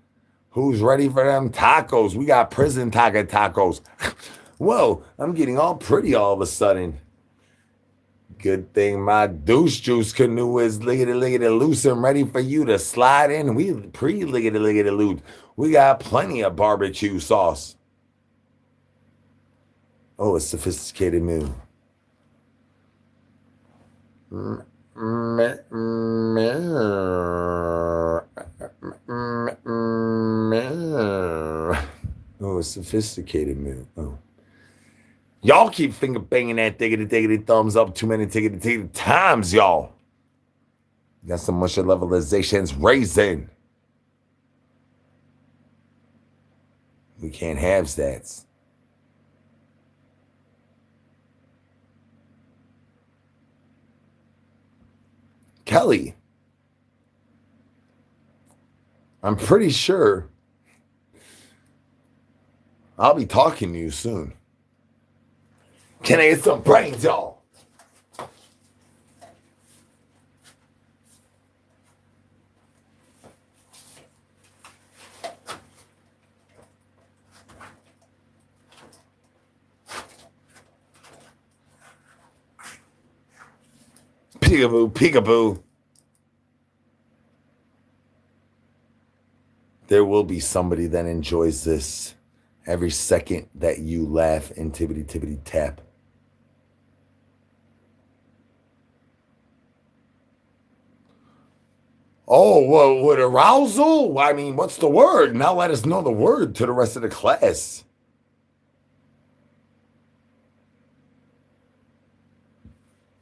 Who's ready for them tacos? We got prison tacos. Whoa, I'm getting all pretty all of a sudden. Good thing my douche juice canoe is lickety loose and ready for you to slide in. We pre-lickety loose. We got plenty of barbecue sauce. Oh, a sophisticated move. Oh, a sophisticated move. Oh. Y'all keep finger banging that diggity thumbs up too many tickety times, y'all. Got some much levelizations raising. We can't have stats. Kelly, I'm pretty sure I'll be talking to you soon. Can I get some brains, y'all? Peekaboo. There will be somebody that enjoys this every second that you laugh and tibbity tap. Oh, well, with arousal? I mean, what's the word? Now let us know the word to the rest of the class.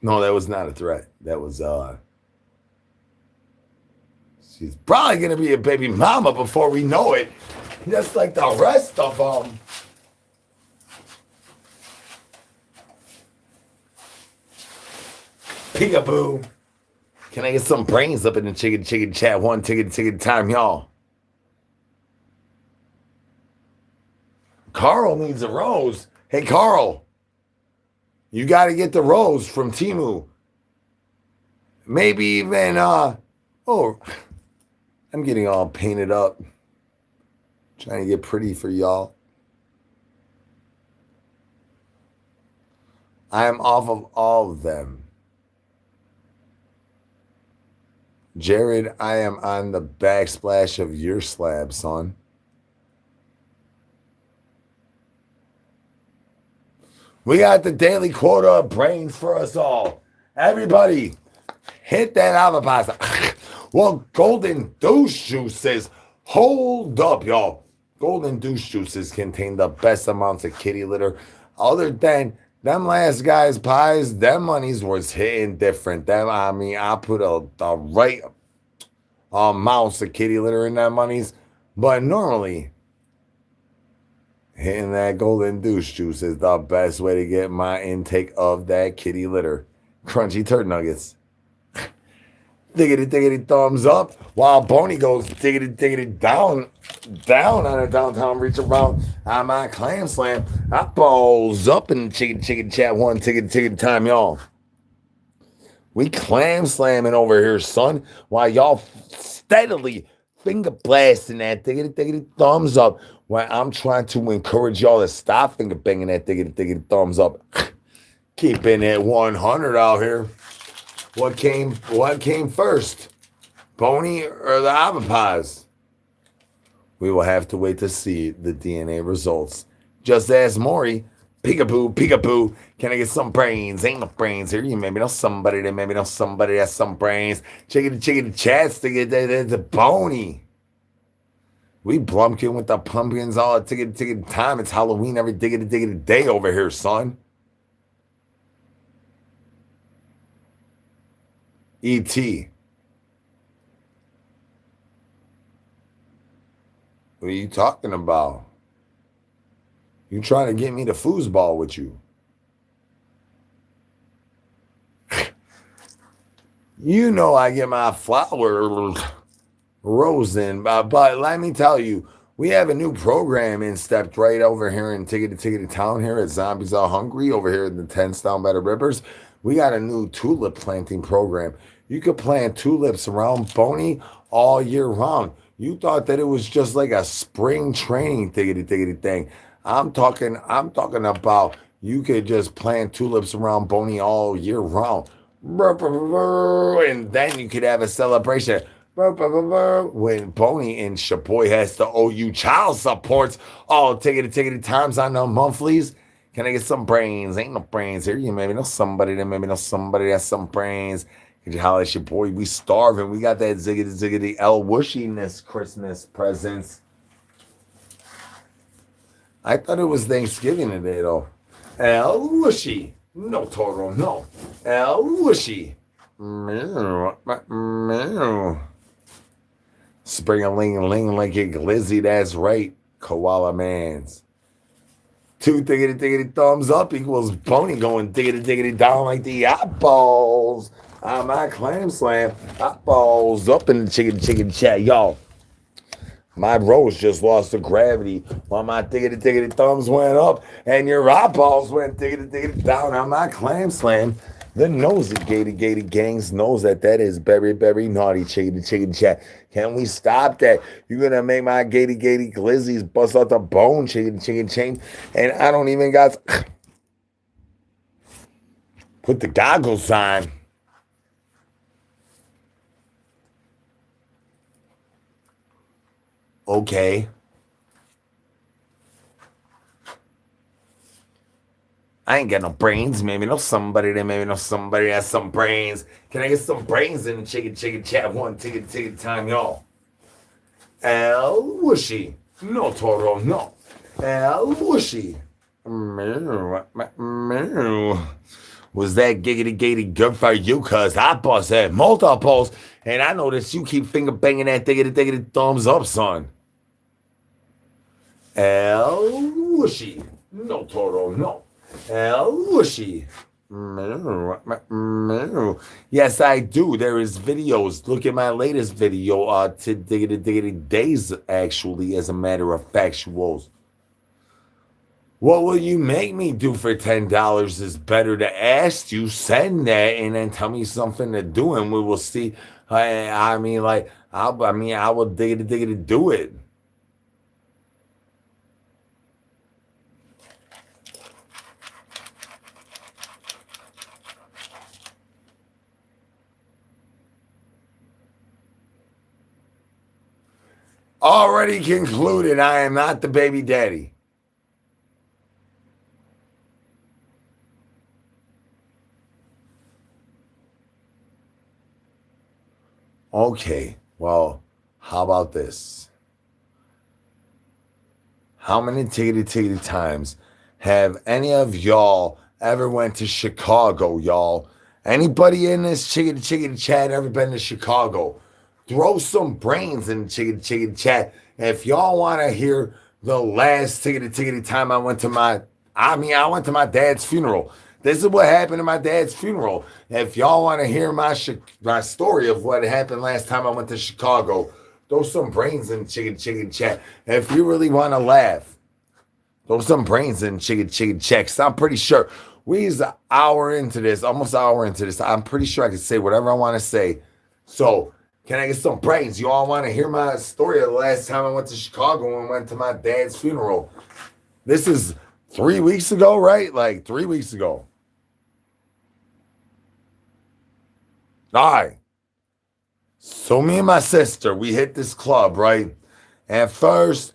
No, that was not a threat. That was, she's probably going to be a baby mama before we know it. Just like the rest of them. Peekaboo. Can I get some brains up in the chicken chat? One ticket time, y'all. Carl needs a rose. Hey, Carl, you got to get the rose from Timu. Maybe even, oh, I'm getting all painted up. Trying to get pretty for y'all. I am off of all of them. Jared, I am on the backsplash of your slab, son. We got the daily quota of brains for us all. Everybody, hit that avocado. Well, Golden Douche Juices, hold up, y'all. Golden Douche Juices contain the best amounts of kitty litter. Other than them last guys' pies, them monies was hitting different. I put the right amounts of kitty litter in that monies. But normally, hitting that Golden Douche Juice is the best way to get my intake of that kitty litter. Crunchy turd nuggets. Diggity thumbs up while Boney goes diggity down on a downtown reach around on my clam slam. I balls up in chicken chat one ticket time, y'all. We clam slamming over here, son, while y'all steadily finger blasting that diggity thumbs up while I'm trying to encourage y'all to stop finger banging that diggity thumbs up. Keeping it 100 out here. What came first? Boney or the Avapies? We will have to wait to see the DNA results. Just ask Maury. Peekaboo. Can I get some brains? Ain't no brains here. You maybe know somebody that maybe know somebody that's some brains. Chickity chats to get the Boney. We blumpkin with the pumpkins all the ticket time. It's Halloween every diggity day over here, son. E.T. What are you talking about? You trying to get me to foosball with you? You know I get my flowers rosin, but let me tell you, we have a new program instepped right over here in Tickety Town here at Zombies Are Hungry over here in the 10s down by the rivers. We got a new tulip planting program. You could plant tulips around Boney all year round. You thought that it was just like a spring training tickety thing. I'm talking about you could just plant tulips around Boney all year round. And then you could have a celebration when Boney and Shaboy has to owe you child supports all tickety times on the monthlies. Can I get some brains? Ain't no brains here. You maybe know somebody that maybe know somebody that's some brains. Could you holler at your boy? We starving. We got that ziggity L Wushiness Christmas presents. I thought it was Thanksgiving today though. L Wushy. No total, no. L Wushy. Spring-a-ling-a-ling like a glizzy, that's right. Koala mans. 2 diggity thumbs up equals Boney going diggity down like the eyeballs on my clam slam. Eyeballs up in the chicken chat, y'all. My rose just lost the gravity while my diggity thumbs went up and your eyeballs went diggity down on my clam slam. The nosy gaty gangs knows that is very naughty chicken chat. Can we stop that? You're gonna make my gaty glizzies bust out the bone chicken chain, and I don't even got put the goggles on. Okay. I ain't got no brains. Maybe know somebody that maybe know somebody has some brains. Can I get some brains in the chicken chat one ticket time, y'all? L Wushy. No Toro, no. L Wushy. Was that giggity good for you? Cause I bust at multiples and I notice you keep finger banging that diggity thumbs up, son. L Wushy. No Toro, no. L Wushy. Yes, I do. There is videos. Look at my latest video. To diggity days, actually, as a matter of factuals. What will you make me do for $10 is better to ask you, send that, and then tell me something to do, and we will see. I mean, like, I will dig it to do it. Already concluded, I am not the baby daddy. Okay, well, how about this? How many tickety times have any of y'all ever went to Chicago, y'all? Anybody in this chickity chat ever been to Chicago? Throw some brains in the chickity chat. If y'all want to hear the last tickety time I went to I went to my dad's funeral. This is what happened at my dad's funeral. If y'all want to hear my story of what happened last time I went to Chicago, throw some brains in chicken chat. If you really want to laugh, throw some brains in chicken chat. I'm pretty sure we's an hour into this, almost an hour into this. I'm pretty sure I can say whatever I want to say. So can I get some brains? You all want to hear my story of the last time I went to Chicago and went to my dad's funeral? This is 3 weeks ago, right? Like 3 weeks ago. All right. So me and my sister, we hit this club, right? At first,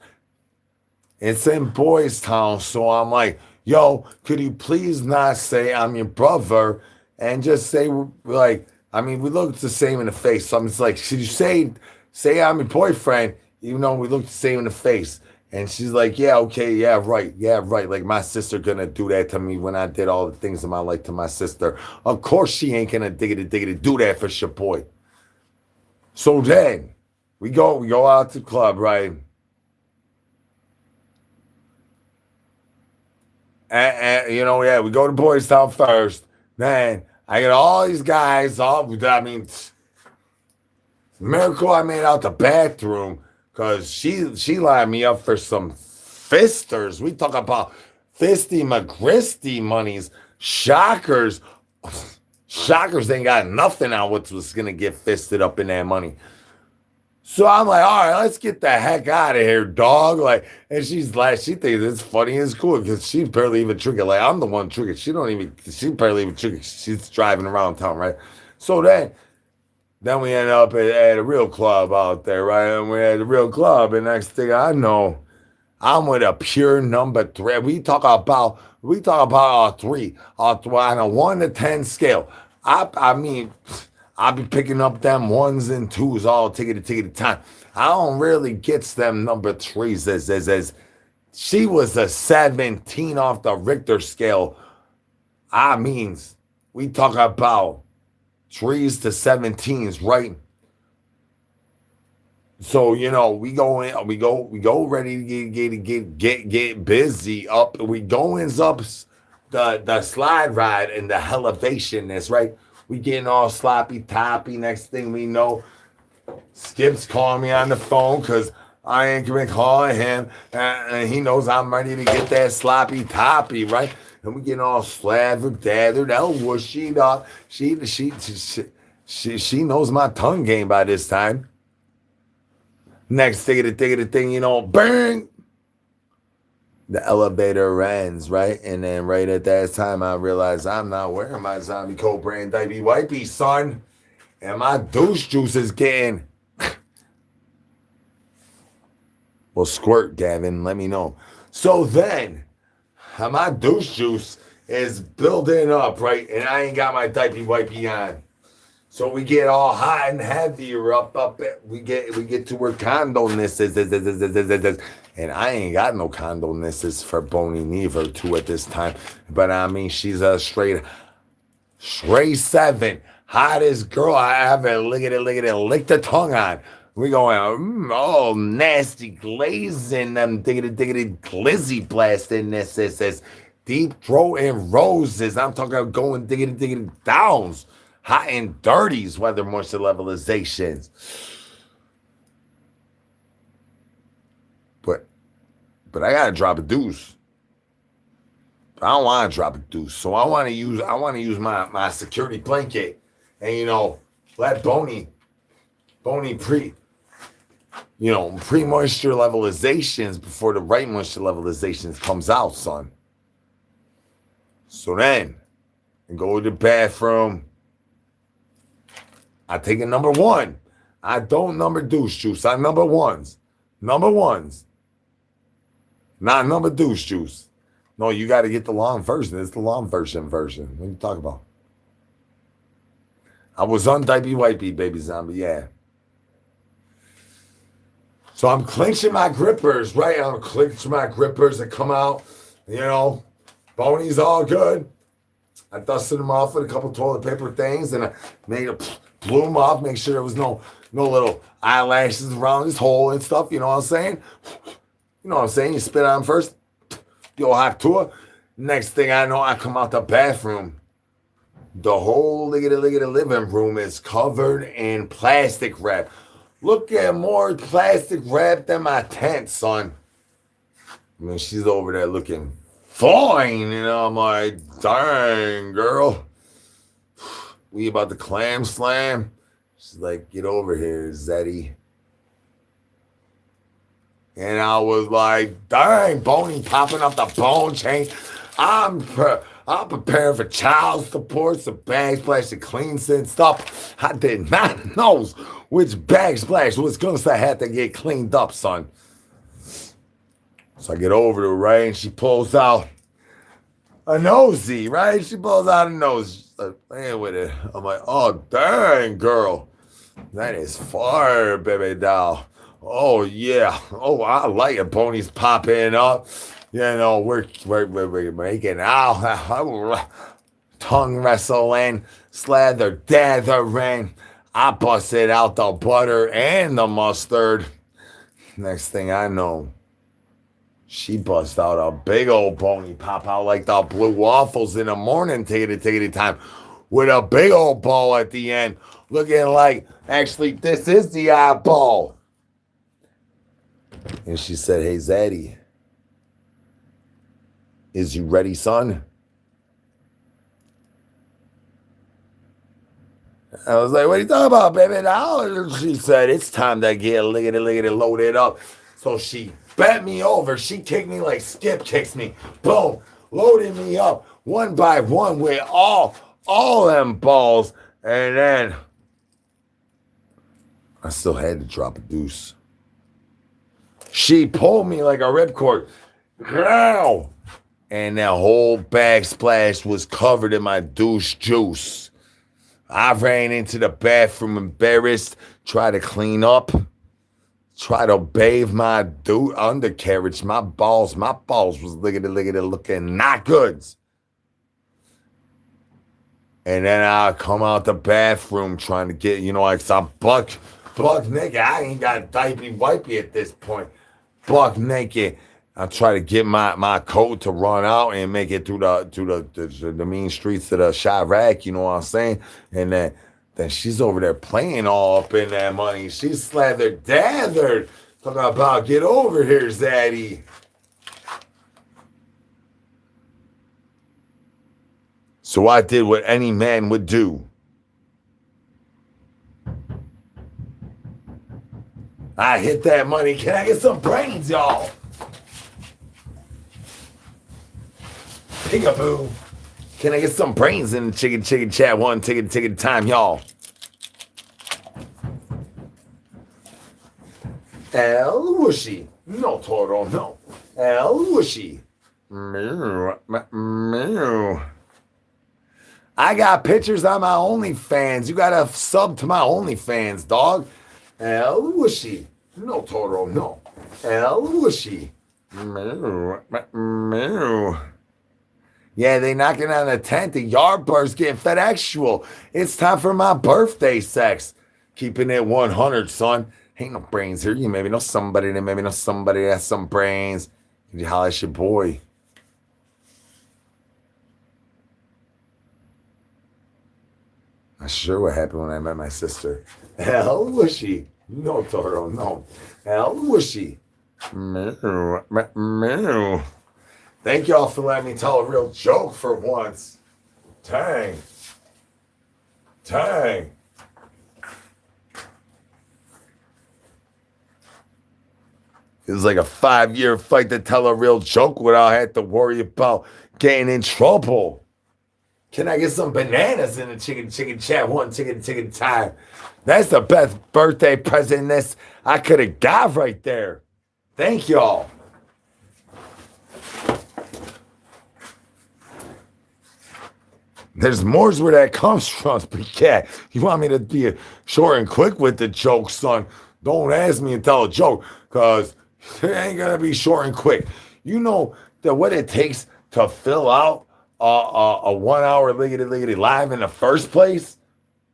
it's in Boys Town. So I'm like, yo, could you please not say I'm your brother and just say, like, I mean, we look the same in the face. So I'm just like, should you say I'm your boyfriend, even though we look the same in the face? And she's like, yeah, okay, yeah, right. Like my sister gonna do that to me when I did all the things in my life to my sister. Of course she ain't gonna diggity do that for your boy. So then we go out to the club, right? And we go to Boys Town first. Man, I get all these guys. Miracle I made out the bathroom because she lined me up for some fisters. We talk about fisty McGristy monies. Shockers. Shockers ain't got nothing on what was going to get fisted up in that money. So I'm like, all right, let's get the heck out of here, dog. Like, and she's like, she thinks it's funny and it's cool because she barely even trigger. Like, I'm the one trigger. She barely even trigger. She's driving around town, right? So then we end up at a real club out there, right? And we're at a real club, and next thing I know, I'm with a pure number 3. We talk about a 3 on a 1 to 10 scale. I mean, I'll be picking up them 1s and 2s all tickety time. I don't really get them number 3s as she was a 17 off the Richter scale. I mean, we talk about 3s to 17s, right? So we go in, we go ready to get busy up. We goings up the slide ride and the elevation. That's right. We getting all sloppy toppy. Next thing we know, Skip's calling me on the phone because I ain't been calling him, and he knows I'm ready to get that sloppy toppy, right? And we getting all slathered, dathered, whooshied up. She knows my tongue game by this time. Next thing, bang! The elevator ends, right? And then right at that time, I realized I'm not wearing my Zombie Coat brand diaper wipey, son. And my douche juice is getting... Well, squirt, Gavin. Let me know. So then, my douche juice is building up, right? And I ain't got my diaper wipey on. So we get all hot and heavy. We get to where condoness is. And I ain't got no condonesses for Boney neither too at this time. But I mean, she's a straight 7. Hottest girl I ever lick the tongue on. We going, oh, nasty glazing them diggity glizzy blasting this deep throat and roses. I'm talking about going diggity downs. Hot and dirties weather moisture levelizations. But I gotta drop a deuce. I don't want to drop a deuce. So I want to use my security blanket and let Boney pre-moisture levelizations before the right moisture levelizations comes out, son. So then I go to the bathroom. I take a number one. I don't number douche juice. I number ones. Number ones. Not number douche juice. No, you got to get the long version. It's the long version. What are you talking about? I was on diaper wipey, baby zombie, yeah. So I'm clenching my grippers, right? I'm clenching my grippers that come out, Boney's all good. I dusted them off with a couple toilet paper things, and I blew them off, make sure there was no little eyelashes around this hole and stuff, you know what I'm saying? You know what I'm saying? You spit on them first, the old hot tour. Next thing I know, I come out the bathroom. The whole living room is covered in plastic wrap. Look at more plastic wrap than my tent, son. I mean, she's over there looking fine, I'm like, dang, girl. We about to clam slam? She's like, get over here, Zeddy. And I was like, dang, Boney popping up the bone chain. I'm preparing for child support, some backsplash and clean and stuff. I did not know which backsplash was going to have to get cleaned up, son. So I get over to her, right, and she pulls out a nosy, right? She pulls out a nose. She's like, playing with it. I'm like, oh, dang, girl. That is fire, baby doll. Oh, yeah. Oh, I like it. Boney's popping up. We're making out. Tongue wrestling, slather, dathering. I busted out the butter and the mustard. Next thing I know, she bust out a big old Boney, pop out like the blue waffles in the morning, take time, with a big old ball at the end, looking like, actually, this is the eyeball. And she said, hey, Zaddy, is you ready, son? I was like, what are you talking about, baby? Now she said, it's time to get lickety loaded up. So she bent me over. She kicked me like Skip kicks me. Boom. Loaded me up one by one with all them balls. And then I still had to drop a deuce. She pulled me like a ripcord. Growl. And that whole backsplash was covered in my douche juice. I ran into the bathroom embarrassed, tried to clean up, try to bathe my undercarriage. My balls was lickety looking not good. And then I come out the bathroom trying to get, like some buck naked. I ain't got diaper wipey at this point. Buck naked. I try to get my coat to run out and make it through the mean streets of the Chirac, you know what I'm saying? And then she's over there playing all up in that money. She's slathered, dathered, talking about, get over here, Zaddy. So I did what any man would do. I hit that money. Can I get some brains, y'all? Peekaboo. Can I get some brains in the chicken chat? One ticket time, y'all. El Whooshy. No, Toro, no. El Whooshy. Meow. I got pictures on my OnlyFans. You gotta sub to my OnlyFans, dog. El Whooshy. No, Toro, no. El Whooshy. Meow. Yeah, they knocking on the tent. The yard bird's getting FedExual. It's time for my birthday sex. Keeping it 100, son. Ain't no brains here. You maybe know somebody that maybe know somebody that has some brains. You holler at your boy. Not sure what happened when I met my sister. Hell was she? No, Toro, no. Hell was she? Thank y'all for letting me tell a real joke for once. Dang. Dang. It was like a 5-year fight to tell a real joke without having to worry about getting in trouble. Can I get some bananas in the chicken chat one chicken time? That's the best birthday present I could have got right there. Thank y'all. There's more where that comes from, but yeah, you want me to be short and quick with the joke, son? Don't ask me to tell a joke, because it ain't gonna be short and quick. You know that what it takes to fill out a 1 hour liggity live in the first place,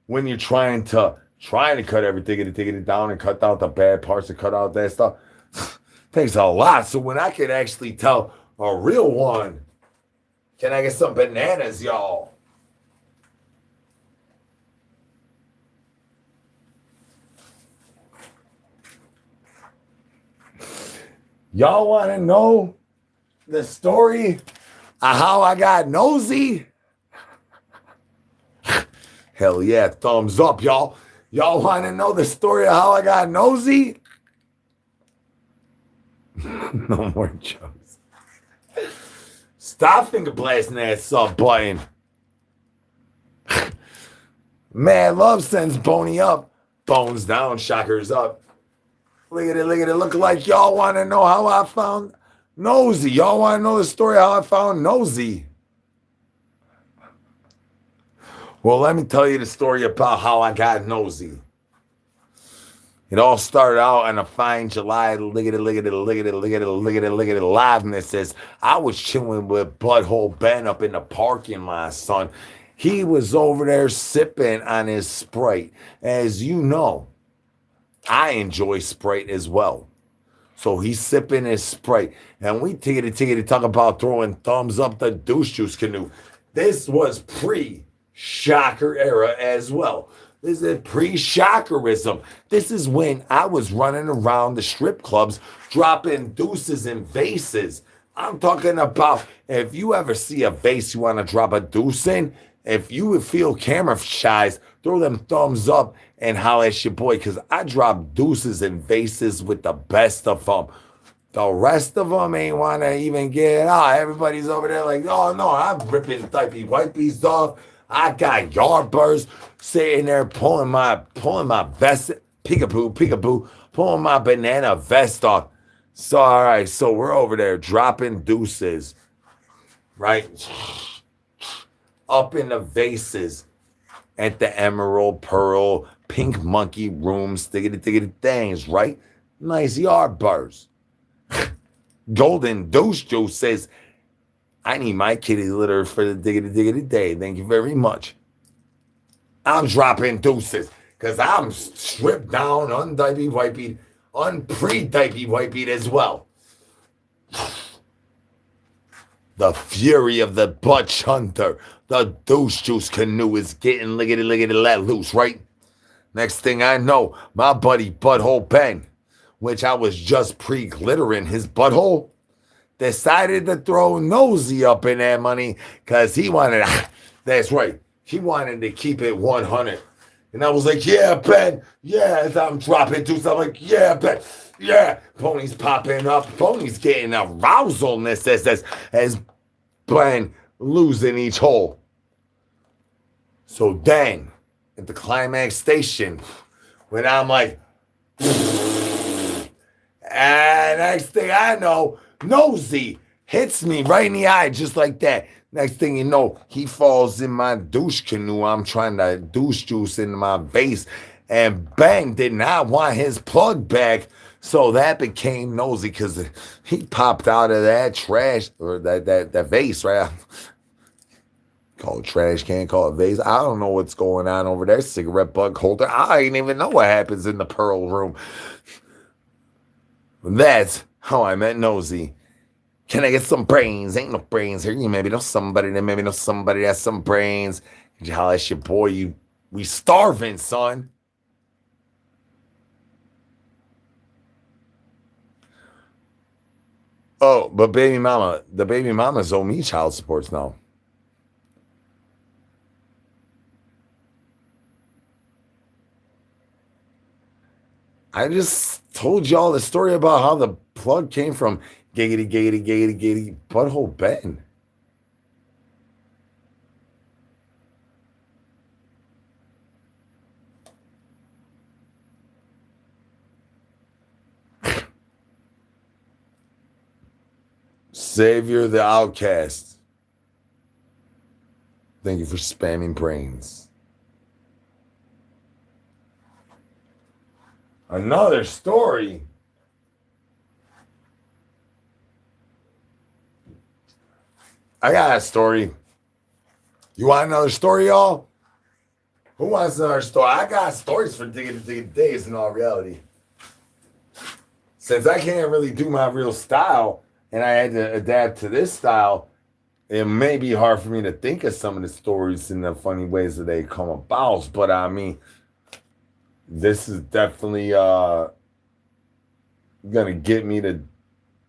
when you're trying to cut everything down and cut out the bad parts and cut out that stuff. Takes a lot. So when I can actually tell a real one, can I get some bananas, y'all? Y'all want to know the story of how I got nosy? Hell yeah, thumbs up, y'all. Y'all want to know the story of how I got nosy? No more jokes. Stop finger blasting that sub button. Mad love sends Boney up. Bones down, shockers up. Look at it. Look like y'all want to know how I found nosy. Y'all want to know the story of how I found nosy. Well, let me tell you the story about how I got nosy. It all started out on a fine July, look at it, liveness as I was chilling with Butthole Ben up in the parking lot, son. He was over there sipping on his Sprite. As you know, I enjoy Sprite as well. So he's sipping his Sprite. And we tickety talk about throwing thumbs up the douche juice canoe. This was pre-shocker era as well. This is pre-shockerism. This is when I was running around the strip clubs dropping deuces and vases. I'm talking about, if you ever see a vase you want to drop a deuce in, if you would feel camera shy, throw them thumbs up and holler at your boy, because I drop deuces and vases with the best of them. The rest of them ain't want to even get it out. Everybody's over there like, oh no, I'm ripping typey whiteys off. I got yardbirds sitting there pulling my vest, peekaboo, pulling my banana vest off. So, all right, so we're over there dropping deuces, right? Up in the vases at the emerald, pearl, pink monkey rooms, tiggity things, right? Nice yardbirds. Golden Douche Juice says, I need my kitty litter for the diggity day. Thank you very much. I'm dropping deuces because I'm stripped down, undiapy whitebeat, unpre-diapy whitebeat as well. The fury of the butch hunter, the douche juice canoe is getting liggity let loose, right? Next thing I know, my buddy Butthole Ben, which I was just pre-glittering his butthole, decided to throw nosy up in that money because he wanted, that's right, he wanted to keep it 100. And I was like, yeah, Ben, yeah, as I'm dropping to something, like, yeah, Ben, yeah. Pony's popping up, Pony's getting arousalness as Ben losing each hole. So then, at the climax station, when I'm like, and next thing I know, nosy hits me right in the eye just like that. Next thing you know, he falls in my douche canoe. I'm trying to douche juice into my vase. And bang, did not want his plug back. So that became nosy because he popped out of that trash or that vase, right? Call it trash can, call it vase. I don't know what's going on over there. Cigarette bug holder. I ain't even know what happens in the pearl room. That's how I met nosy. Can I get some brains? Ain't no brains here. You maybe know somebody that maybe know somebody that has some brains. Could you holler at your boy? We starving, son. Oh, but the baby mamas owe me child supports now. I just told y'all the story about how the plug came from giggity butthole Ben. Savior the outcast. Thank you for spamming brains. Another story. I got a story. You want another story, y'all? Who wants another story? I got stories for diggity days in all reality. Since I can't really do my real style and I had to adapt to this style, it may be hard for me to think of some of the stories in the funny ways that they come about. But I mean, this is definitely gonna get me to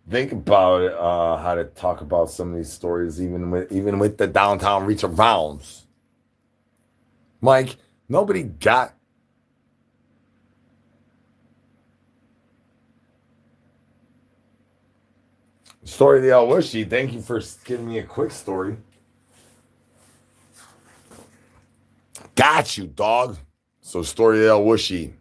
think about how to talk about some of these stories, even with the downtown reach arounds. Mike, nobody got. Story of the El Wishy. Thank you for giving me a quick story. Got you, dog. So, story of the El Wishy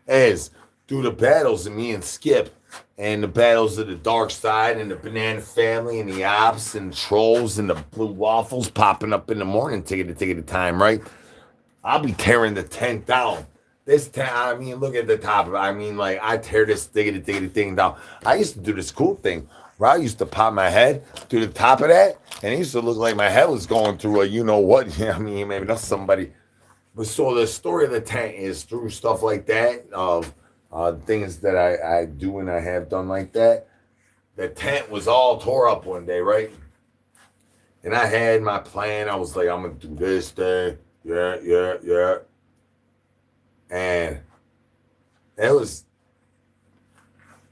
is through the battles of me and Skip, and the battles of the Darkside and the Banana Family and the Ops and the Trolls and the Blue Waffles popping up in the morning, ticket time, right? I'll be tearing the tent down. This tent, I mean, look at the top of it. I mean, like, I tear this tickety thing down. I used to do this cool thing where I used to pop my head through the top of that, and it used to look like my head was going through a you know what. I mean, maybe not somebody. But so the story of the tent is through stuff like that, of things that I do and I have done like that. The tent was all tore up one day, right? And I had my plan. I was like, I'm going to do this thing. Yeah. And it was,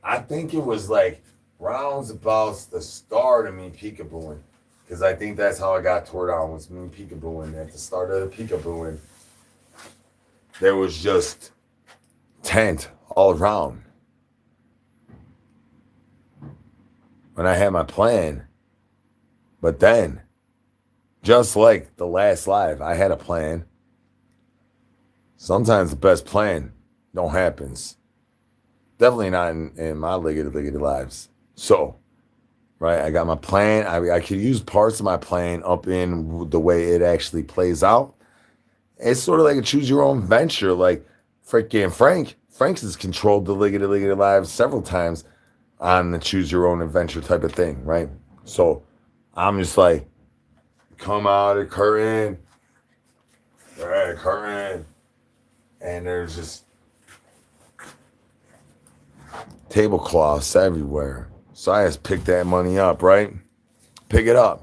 I think it was like rounds about the start of me peekabooing. Because I think that's how I got tore down, was me peekabooing. At the start of the peekabooing, there was just tent all around. When I had my plan, but then, just like the last live, I had a plan. Sometimes the best plan don't happens. Definitely not in my liggity lives. So, right, I got my plan. I could use parts of my plan up in the way it actually plays out. It's sort of like a choose your own venture. Like freaking Frank's has controlled the liggity lives several times on the choose your own adventure type of thing, right? So I'm just like, come out of curtain. All right, curtain. And there's just tablecloths everywhere. So I just pick that money up, right? Pick it up.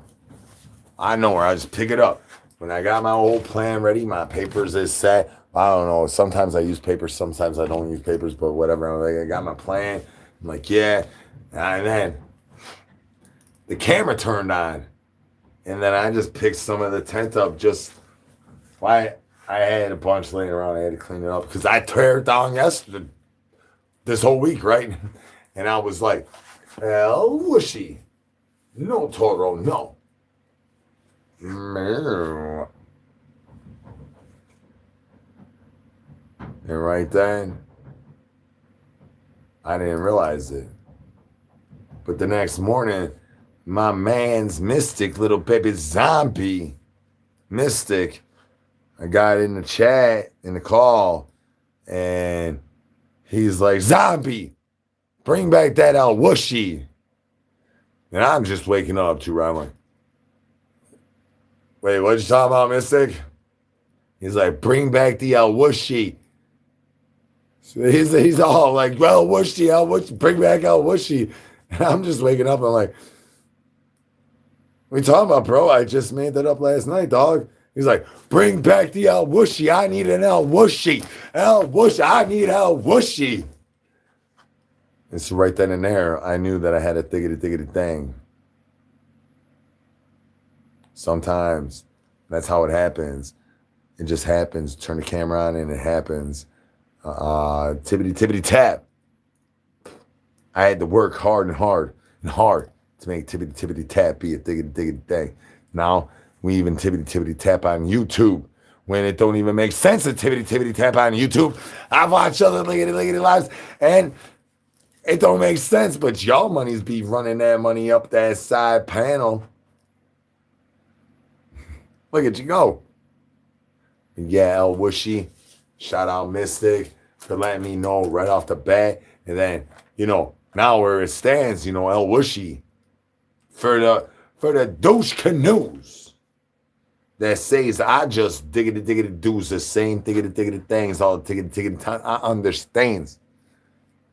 I know where I just pick it up. When I got my whole plan ready, my papers is set. I don't know. Sometimes I use papers, sometimes I don't use papers, but whatever. I'm like, I got my plan. I'm like, yeah. And then the camera turned on. And then I just picked some of the tent up. Just why I had a bunch laying around. I had to clean it up because I tore it down yesterday, this whole week, right? And I was like, El Wishy. No, Toro, no. And right then, I didn't realize it. But the next morning, my man's Mystic, little baby zombie, Mystic, I got in the chat, in the call, and he's like, zombie, bring back that El Wishy. And I'm just waking up too, right? I'm like, wait, what you talking about, Mystic? He's like, bring back the El Wishy. So he's all like, well, Wishy, bring back El Wishy. And I'm just waking up and I'm like, what are you talking about, bro? I just made that up last night, dog. He's like, bring back the El Wishy. I need an El Wishy. El Wishy. I need El Wishy. And so right then and there, I knew that I had a thiggity thing. Sometimes that's how it happens. It just happens. Turn the camera on and it happens. Tippity tap. I had to work hard to make tippity tap be a thiggity thing. Now we even tippity tap on YouTube when it don't even make sense to tippity tap on YouTube. I've watched other liggity lives and it don't make sense, but y'all money's be running that money up that side panel. Look at you go. Yeah, El Whooshy. Shout out Mystic for letting me know right off the bat. And then, now where it stands, El Whooshy for the douche canoes that says I just diggity do's the same diggity things all the diggity time. I understands.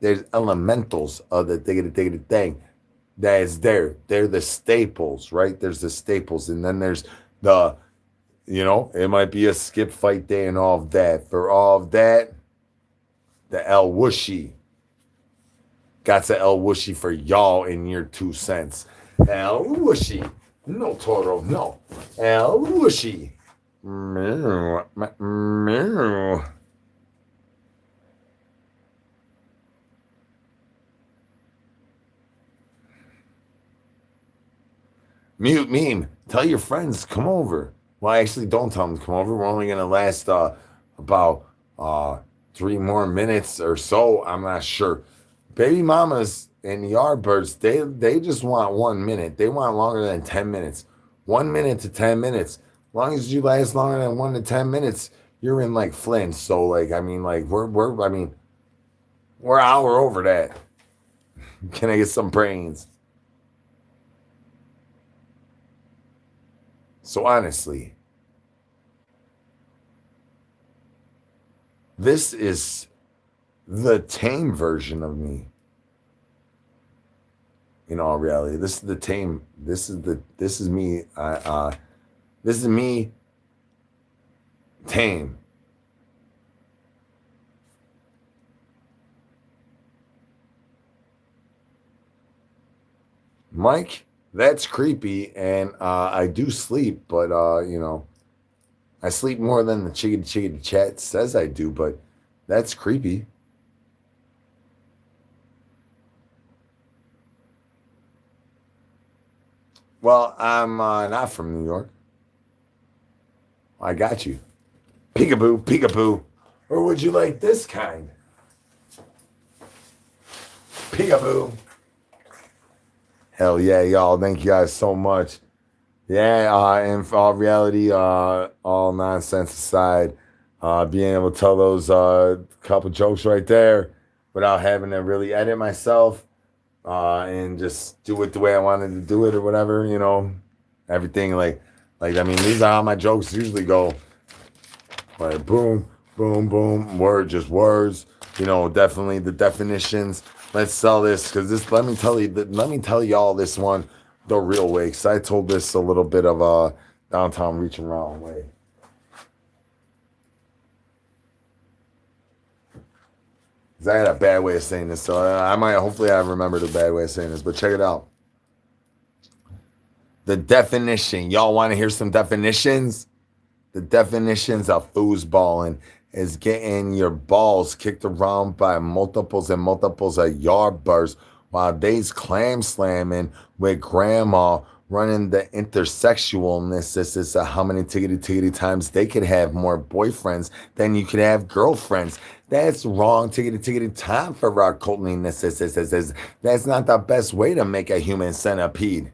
There's elementals of the diggity thing that is there. They're the staples, right? There's the staples, and then there's the, it might be a skip fight day and all of that. For all of that, the El Whooshy. Got to El Whooshy for y'all in your 2 cents. El Whooshy. No, Toro, no. El Whooshy. Meow. Mute meme. Tell your friends, come over. Well, actually, don't tell them to come over. We're only going to last about 3 more minutes or so. I'm not sure. Baby mamas and yardbirds, they just want 1 minute. They want longer than 10 minutes. 1 minute to 10 minutes. As long as you last longer than 1 to 10 minutes, you're in like Flint. So we're an hour over that. Can I get some brains? So honestly, this is the tame version of me. In all reality, this is the tame. This is me. This is me. Tame. Mike, that's creepy, and I do sleep, but I sleep more than the chickadee chat says I do, but that's creepy. Well, I'm not from New York. I got you. Peekaboo. Or would you like this kind? Peekaboo. Hell yeah, y'all. Thank you guys so much. Yeah, in all reality, all nonsense aside, being able to tell those couple jokes right there without having to really edit myself and just do it the way I wanted to do it or whatever, everything these are how my jokes usually go. Like boom, just words, definitely the definitions. Let's sell this because let me tell y'all this one the real way, because I told this a little bit of a downtown reaching around way. Because I had a bad way of saying this, so hopefully I remembered a bad way of saying this, but check it out. The definition. Y'all want to hear some definitions? The definitions of foosballing is getting your balls kicked around by multiples and multiples of yardbirds while they's clam slamming with grandma running the intersexualness. This is how many tiggity times they could have more boyfriends than you could have girlfriends. That's wrong. Tiggity time for our cultliness. That's not the best way to make a human centipede.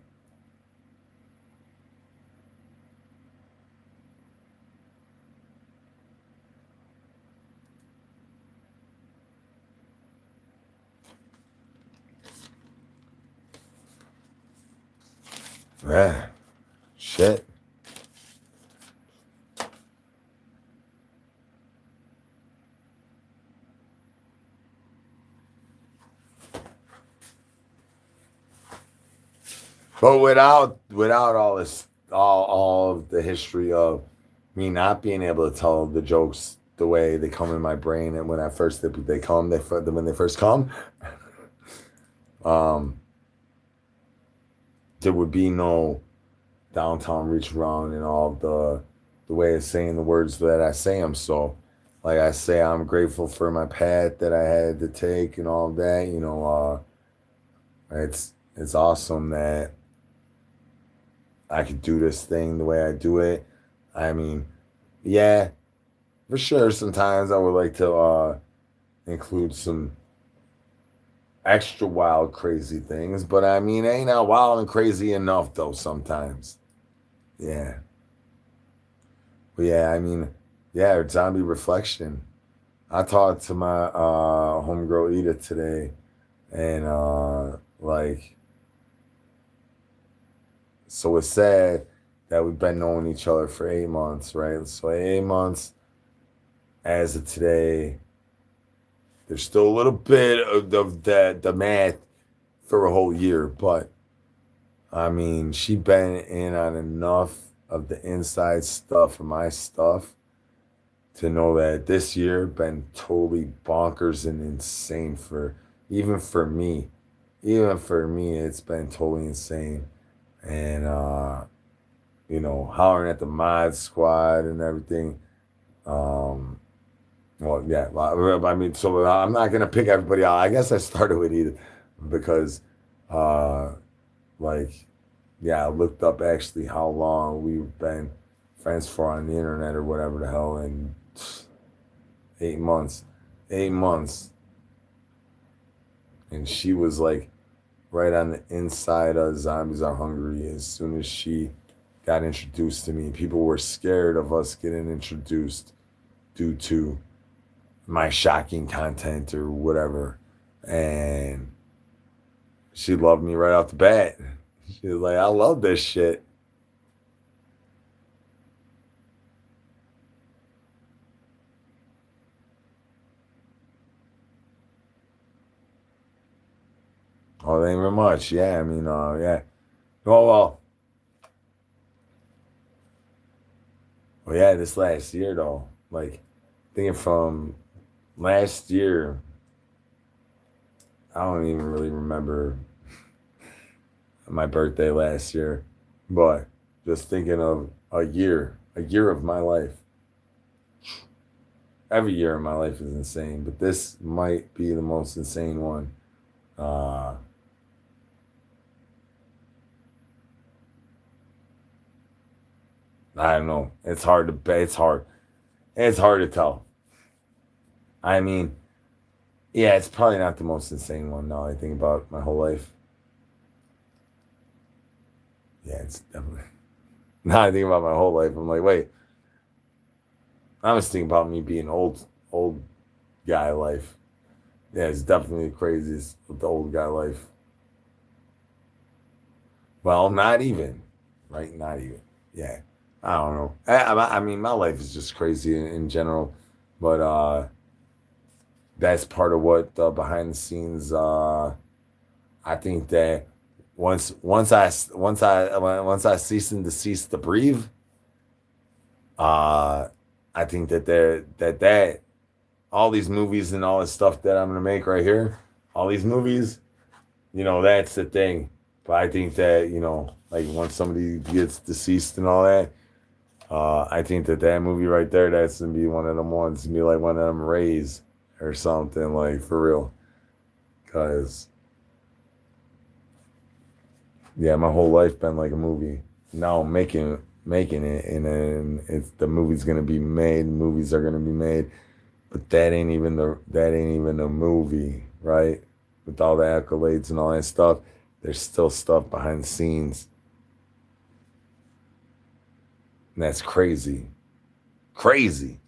Yeah. Shit. But without all this, all of the history of me not being able to tell the jokes the way they come in my brain, and when they first come, um, there would be no downtown reach around and all the way of saying the words that I say them. So, like I say, I'm grateful for my path that I had to take and all of that. It's awesome that I could do this thing the way I do it. I mean, yeah, for sure. Sometimes I would like to include some extra wild, crazy things, but I mean, ain't not wild and crazy enough though. Sometimes, yeah, but yeah, I mean, yeah, zombie reflection. I talked to my homegirl Ida today, and like, so it's sad that we've been knowing each other for 8 months, right? So 8 months as of today, there's still a little bit of the math for a whole year, but I mean, she been in on enough of the inside stuff of my stuff to know that this year been totally bonkers and insane for even for me. Even for me, it's been totally insane. And hollering at the mod squad and everything. Um well, yeah, I mean, so I'm not gonna pick everybody out. I guess I started with Edith because uh like yeah, I looked up actually how long we've been friends for on the internet or whatever the hell, and 8 months. 8 months. And she was like right on the inside of Zombies Are Hungry as soon as she got introduced to me. People were scared of us getting introduced due to my shocking content or whatever. And she loved me right off the bat. She was like, I love this shit. Oh, thank you very much. Yeah, I mean, yeah. Oh, well, yeah, this last year, though, like, thinking from last year, I don't even really remember my birthday last year, but just thinking of a year of my life. Every year in my life is insane, but this might be the most insane one. Uh, I don't know. It's hard to. It's hard. It's hard to tell. I mean, yeah, it's probably not the most insane one. Now I think about my whole life. Yeah, it's definitely. Now I think about my whole life. I'm like, wait. I was thinking about me being old guy life. Yeah, it's definitely the craziest with the old guy life. Well, not even, right? Not even. Yeah, I don't know. I mean, my life is just crazy in general, but that's part of what the behind the scenes. I think that once I cease and desist to breathe, uh, I think that that all these movies and all this stuff that I'm gonna make right here, all these movies, that's the thing. But I think that like once somebody gets deceased and all that, I think that movie right there, that's gonna be one of them ones, gonna be like one of them Rays or something, like for real. Cause yeah, my whole life been like a movie. Now I'm making it, and then it's the movie's gonna be made. Movies are gonna be made, but that ain't even the movie, right? With all the accolades and all that stuff, there's still stuff behind the scenes, and that's crazy, crazy.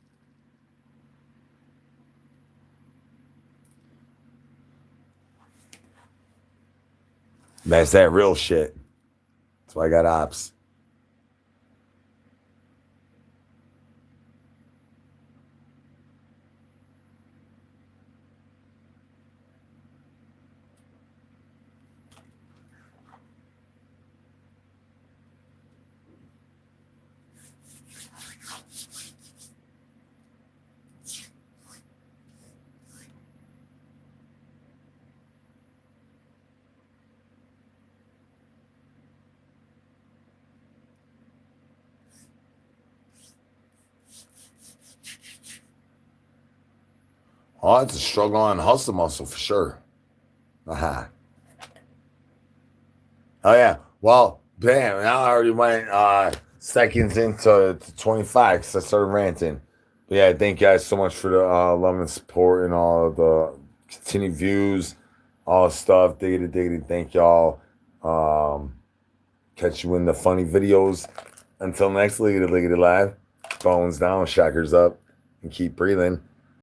That's that real shit. That's why I got ops. Oh, it's a struggle and hustle muscle for sure. Uh-huh. Oh yeah. Well, bam, now I already went seconds into 25 because I started ranting. But yeah, thank you guys so much for the love and support and all of the continued views, all the stuff. Diggity diggity. Thank y'all. Catch you in the funny videos. Until next, liggity liggity live. Phones down, shackers up, and keep breathing.